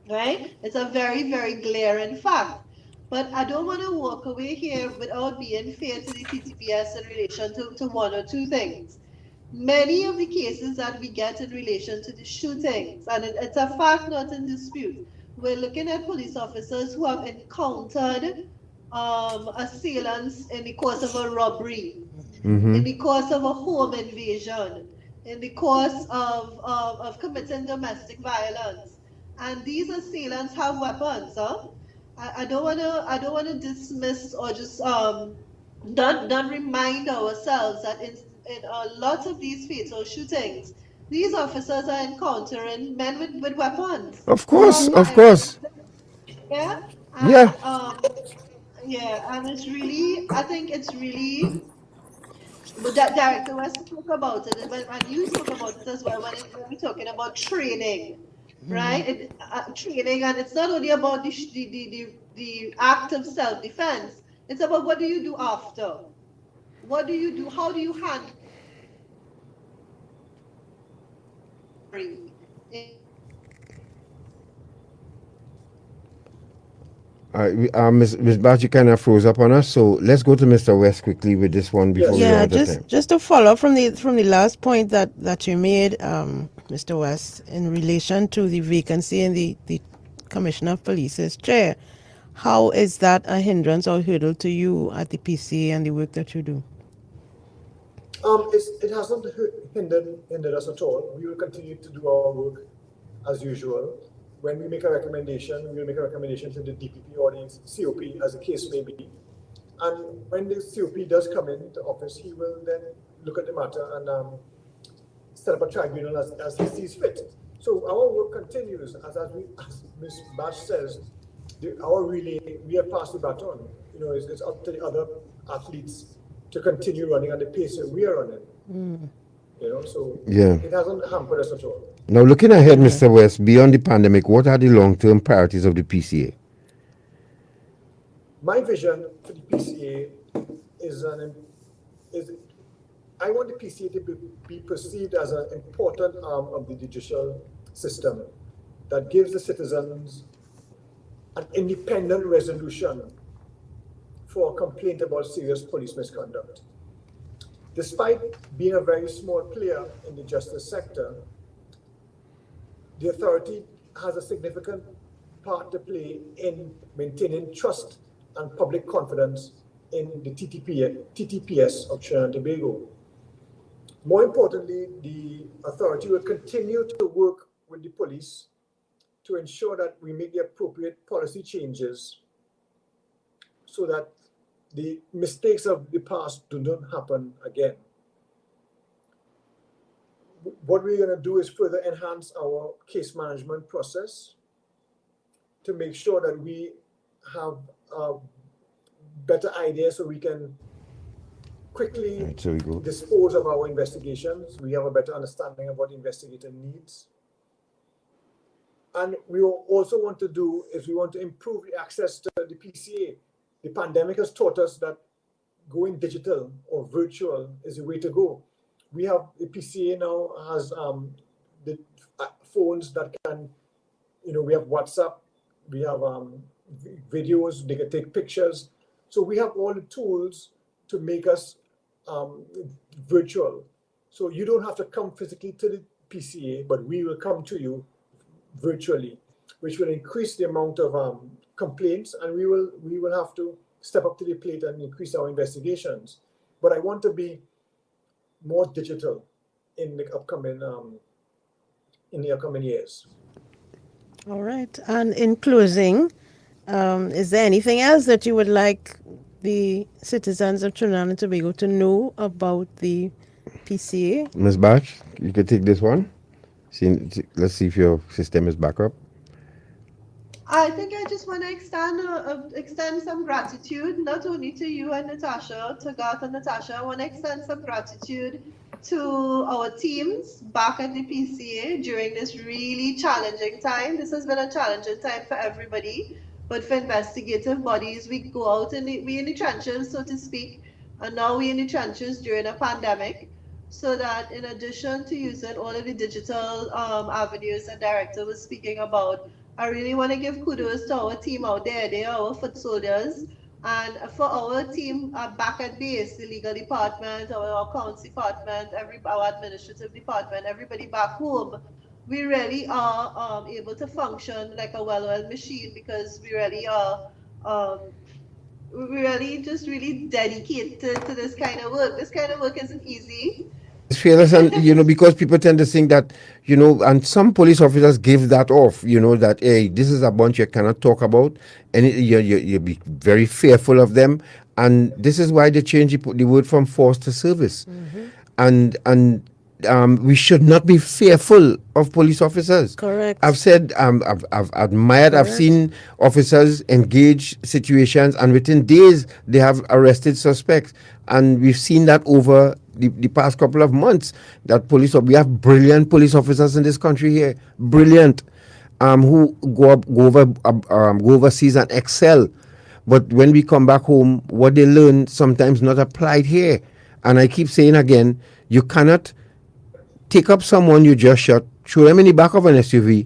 right? It's a very, very glaring fact. But I don't want to walk away here without being fair to the TTPS in relation to one or two things. Many of the cases that we get in relation to the shootings, and it's a fact not in dispute, we're looking at police officers who have encountered assailants in the course of a robbery, in the course of a home invasion, in the course of committing domestic violence, and these assailants have weapons. I don't want to dismiss or just don't remind ourselves that in a lot of these fatal shootings, these officers are encountering men with weapons. Of course. Yeah. And it's really, I think it's really. But that Director West spoke about it, and you spoke about it as well when we're talking about training, right? Training, and it's not only about the act of self-defense. It's about what do you do after? What do you do? How do you handle? Ms. Baksh, you kind of froze up on us, so let's go to Mr. West quickly with this one before we run out of time. Just to follow up from the last point that you made, Mr. West, in relation to the vacancy in the Commissioner of Police's chair. How is that a hindrance or hurdle to you at the PCA and the work that you do? It hasn't hindered us at all. We will continue to do our work as usual. When we make a recommendation, we will make a recommendation to the DPP or the COP, as the case may be. And when the COP does come into office, he will then look at the matter and set up a tribunal as he sees fit. So our work continues, as Ms. Baksh says, our relay, we have passed the baton. You know, it's up to the other athletes to continue running at the pace that we are running. So Yeah. it hasn't hampered us at all. Now, looking ahead, Mr. West, beyond the pandemic, what are the long-term priorities of the PCA? My vision for the PCA is I want the PCA to be perceived as an important arm of the judicial system that gives the citizens an independent resolution for a complaint about serious police misconduct. Despite being a very small player in the justice sector, the authority has a significant part to play in maintaining trust and public confidence in the TTPS of Trinidad and Tobago. More importantly, the authority will continue to work with the police to ensure that we make the appropriate policy changes so that the mistakes of the past do not happen again. What we're going to do is further enhance our case management process to make sure that we have a better idea so we can quickly dispose of our investigations. We have a better understanding of what the investigator needs. And we also want to do is we want to improve the access to the PCA. The pandemic has taught us that going digital or virtual is the way to go. We have the PCA now has the phones that can, we have WhatsApp, we have videos, they can take pictures. So we have all the tools to make us virtual. So you don't have to come physically to the PCA, but we will come to you virtually, which will increase the amount of complaints, and we will have to step up to the plate and increase our investigations. But I want to be more digital in the upcoming years. All right. And in closing, is there anything else that you would like the citizens of Trinidad and Tobago to know about the PCA? Ms. Baksh, you can take this one. Let's see if your system is back up. I think I just want to extend some gratitude, not only to you and Natasha, to Garth and Natasha. I want to extend some gratitude to our teams back at the PCA during this really challenging time. This has been a challenging time for everybody, but for investigative bodies, we go out and we in the trenches, so to speak, and now we're in the trenches during a pandemic. So that in addition to using all of the digital avenues that Director was speaking about, I really want to give kudos to our team out there. They are our foot soldiers. And for our team back at base, the legal department, our accounts department, our administrative department, everybody back home, we really are able to function like a well-oiled machine because we really are really dedicated to this kind of work. This kind of work isn't easy. It's fearless, and because people tend to think that, and some police officers give that off, that, hey, this is a bunch you cannot talk about, and you be very fearful of them, and this is why they change the word from force to service, and we should not be fearful of police officers. Correct. I've said, I've admired, I've seen officers engage situations, and within days they have arrested suspects, and we've seen that over the past couple of months, that we have brilliant police officers in this country here, brilliant, who go overseas and excel. But when we come back home, what they learn sometimes not applied here. And I keep saying again, you cannot take up someone you just shot, throw them in the back of an SUV,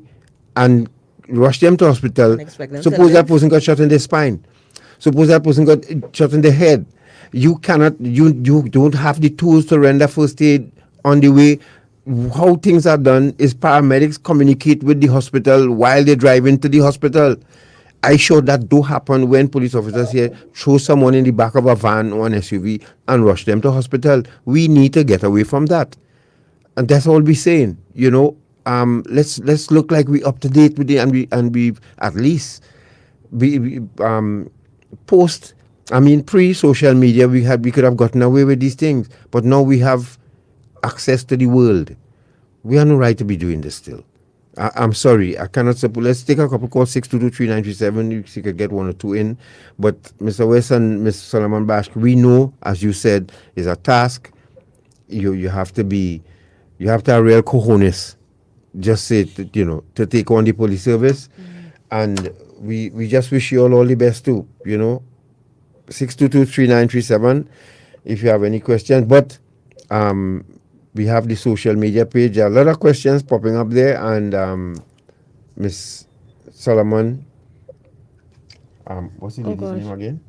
and rush them to hospital. Suppose that person got shot in the spine. Suppose that person got shot in the head. You cannot, you don't have the tools to render first aid on the way. How things are done is paramedics communicate with the hospital while they drive into the hospital. I sure that do happen when police officers here throw someone in the back of a van or an SUV and rush them to hospital. We need to get away from that. And that's all we're saying, let's look like we up to date with it, and we at least post. Pre-social media, we could have gotten away with these things, but now we have access to the world. We have no right to be doing this still. I'm sorry, I cannot support. Let's take a couple calls, 6223937. You could get one or two in. But Mr. West and Mr. Solomon-Baksh, we know, as you said, is a task. you have to have real cojones, just say to take on the police service, and we just wish you all the best too. 622-3937 if you have any questions. But we have the social media page. There are a lot of questions popping up there, and Miss Solomon, what's the lady's name again?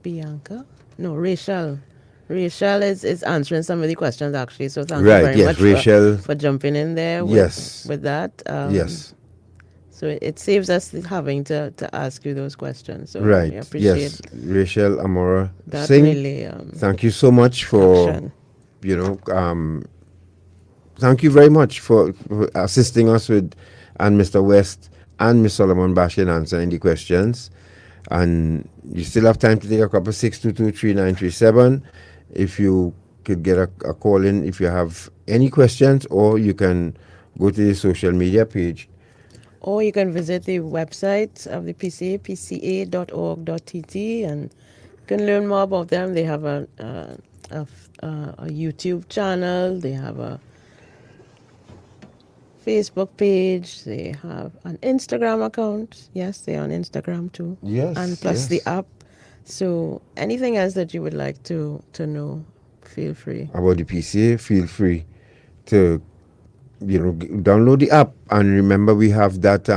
Bianca? No, Rachel. Rachel is answering some of the questions actually. So thank you very much Rachel, for jumping in there with that. Yes. So it saves us having to ask you those questions. So right. we appreciate yes. Rachel Amora that Singh. really, thank you so much for action. Thank you very much for assisting us with, and Mr. West and Ms. Solomon-Baksh in answering the questions. And you still have time to take a couple. 622-3937 if you could get a call in if you have any questions, or you can go to the social media page. Or you can visit the website of the PCA, pca.org.tt, and you can learn more about them. They have a YouTube channel, they have a Facebook page, they have an Instagram account. Yes, they're on Instagram too. Yes. And plus the app. So anything else that you would like to know, feel free. About the PCA, feel free to download the app, and remember we have that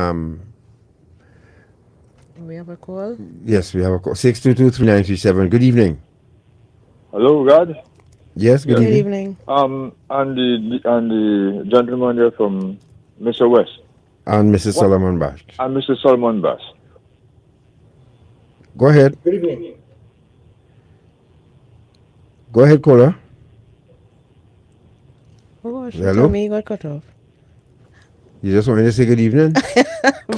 we have a call. Yes, we have a call. 622-3937. Good evening. Hello, God. Yes, good evening. And the gentleman there from Mr. West. And Mrs. Solomon-Baksh. And Mr. Solomon-Baksh. Go ahead. Good evening. Go ahead, caller. Oh gosh, Hello? me got cut off. You just wanted to say good evening?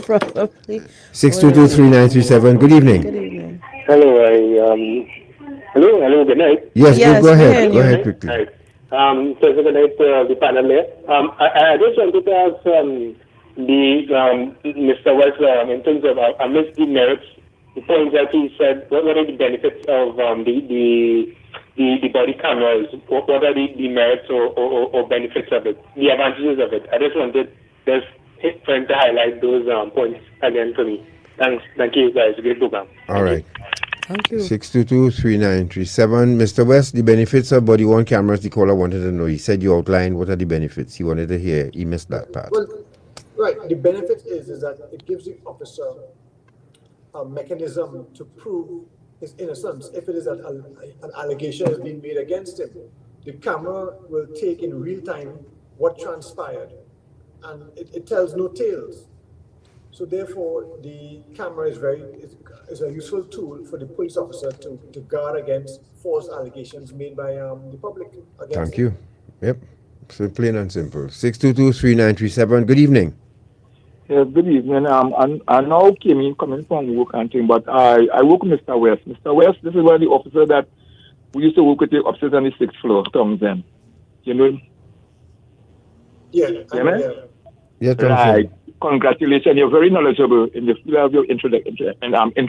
Probably. 622-3937. Good evening. Good evening. Hello, hello, good night. Yes, go ahead. Go ahead quickly. Right. So good night, the panel there. I just wanted to ask Mr. West, in terms of amidst the merits, the points that he said, what are the benefits of the body cameras? What are the merits or benefits of it, the advantages of it? I just wanted for him to highlight those points again for me. Thank you guys. Great program. All right. Thank you. 622-3937. Mr. West, the benefits of body worn cameras, the caller wanted to know. He said you outlined what are the benefits. He wanted to hear. He missed that part. Well, right. The benefit is that it gives the officer a mechanism to prove his innocence. If it is that an allegation has been made against him, the camera will take in real time what transpired, and it tells no tales. So therefore, the camera is a useful tool for the police officer to guard against false allegations made by the public against Thank him. you. Yep. So plain and simple. 622-3937. Good evening. Yes, good evening. I now coming from work and thing, but I work with Mr. West. Mr. West, this is one of the officers that we used to work with the upstairs on the 6th floor, Townsend. You know? Yeah. Yeah, right. Congratulations. You're very knowledgeable in the field of your introduction and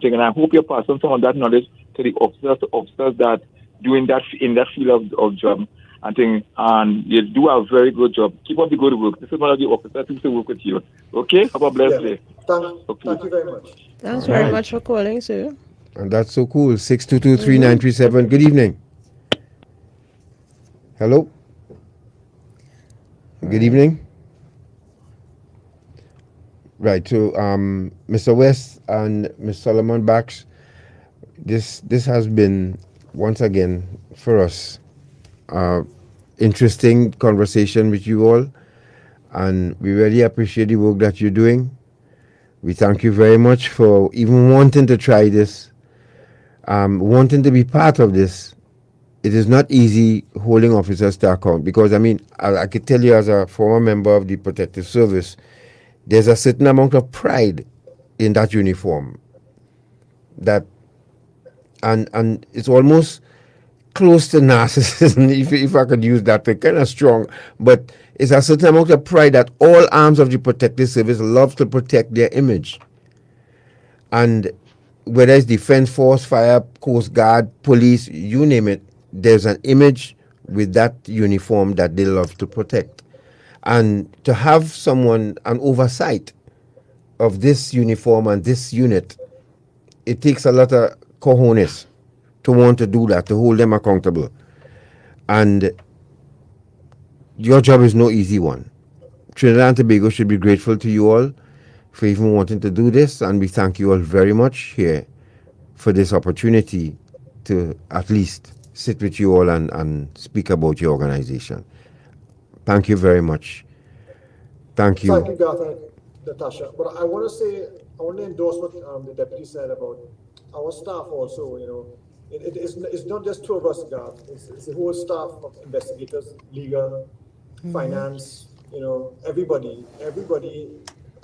thing, and I hope you pass on some of that knowledge to the officers that doing that in that field of job and thing, and you do a very good job. Keep up the good work. This is one of the officers who used to work with you. Okay? Have a blessed day. Thank you very much. Thanks very much for calling, sir. And that's so cool. 622-3937. Good evening. Hello. Good evening. Right. So, Mr. West and Ms. Solomon-Baksh, this has been once again for us interesting conversation with you all, and we really appreciate the work that you're doing. We thank you very much for even wanting to try this, wanting to be part of this. It is not easy holding officers to account, because I could tell you as a former member of the Protective Service, there's a certain amount of pride in that uniform, that and it's almost close to narcissism, if I could use that, kind of strong, but it's a certain amount of pride that all arms of the Protective Service love to protect their image. And whether it's Defense Force, Fire, Coast Guard, Police, you name it, there's an image with that uniform that they love to protect. And to have someone, an oversight of this uniform and this unit, it takes a lot of cojones to want to do that, to hold them accountable. And your job is no easy one. Trinidad and Tobago should be grateful to you all for even wanting to do this, and we thank you all very much here for this opportunity to at least sit with you all and speak about your organization. Thank you very much. Thank you. Thank you, Garth and Natasha. But I want to endorse what the deputy said about our staff also. You know, it's not just two of us, Garth. It's the whole staff of investigators, legal, finance. You know, everybody,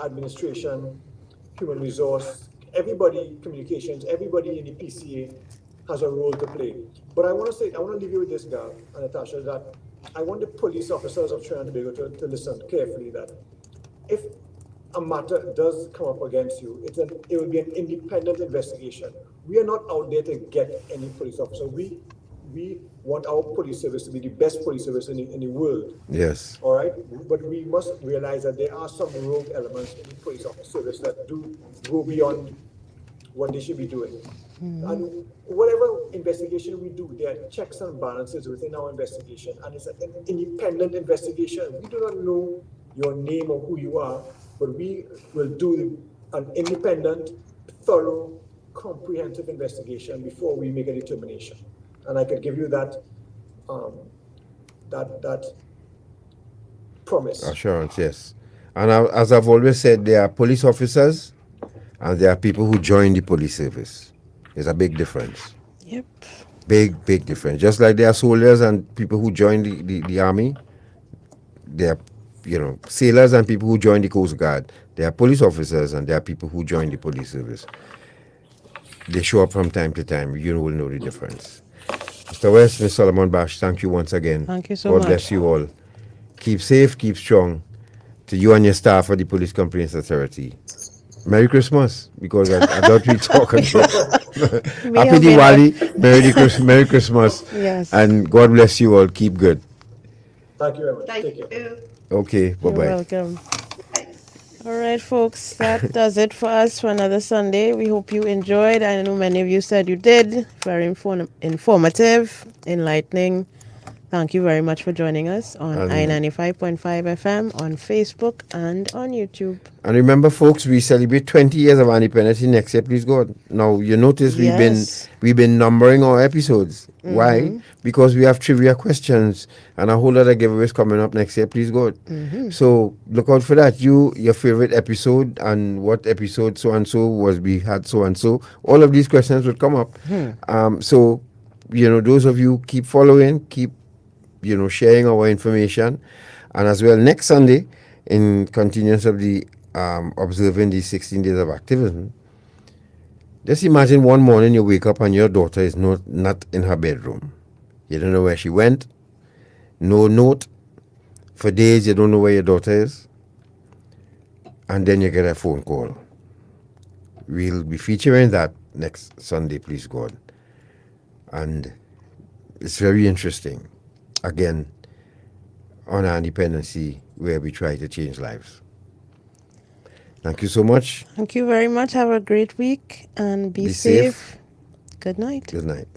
administration, human resource, everybody, communications, everybody in the PCA has a role to play. But I want to leave you with this, Garth and Natasha, that I want the police officers of Trinidad and Tobago to listen carefully, that if a matter does come up against you, it will be an independent investigation. We are not out there to get any police officer. We want our police service to be the best police service in the world. Yes. All right? But we must realize that there are some rogue elements in the police officer service that do go beyond what they should be doing. And whatever investigation we do, there are checks and balances within our investigation, and it's an independent investigation. We do not know your name or who you are, but we will do an independent, thorough, comprehensive investigation before we make a determination. And I could give you that promise. Assurance, yes. And as I've always said, there are police officers and there are people who join the police service. There's a big difference. Yep. Big difference. Just like there are soldiers and people who join the army, there are, sailors and people who join the Coast Guard. There are police officers and there are people who join the police service. They show up from time to time. You will know the difference. Mr. West, Ms. Solomon-Baksh, thank you once again. Thank you so much. God bless you all. Keep safe, keep strong. To you and your staff of the Police Complaints Authority. Merry Christmas, because I thought we'd talk about Happy Diwali, Merry Christmas. Yes. And God bless you all. Keep good. Thank you very much. Thank you. Okay, bye-bye. You're welcome. All right, folks, that does it for us for another Sunday. We hope you enjoyed. I know many of you said you did. Very informative, enlightening. Thank you very much for joining us on I-95.5 FM, on Facebook, and on YouTube. And remember, folks, we celebrate 20 years of independence next year, please God. Now, you notice we've been numbering our episodes. Why? Because we have trivia questions and a whole lot of giveaways coming up next year, please God. So look out for that. Your favorite episode and what episode so-and-so was, we had so-and-so. All of these questions would come up. So, those of you keep following, keep sharing our information. And as well, next Sunday, in continuance of the observing these 16 days of activism, just imagine one morning you wake up and your daughter is not in her bedroom. You don't know where she went. No note. For days you don't know where your daughter is. And then you get a phone call. We'll be featuring that next Sunday, please God. And it's very interesting. Again, on our Dependency, where we try to change lives. Thank you so much. Thank you very much. Have a great week and be safe. Good night. Good night.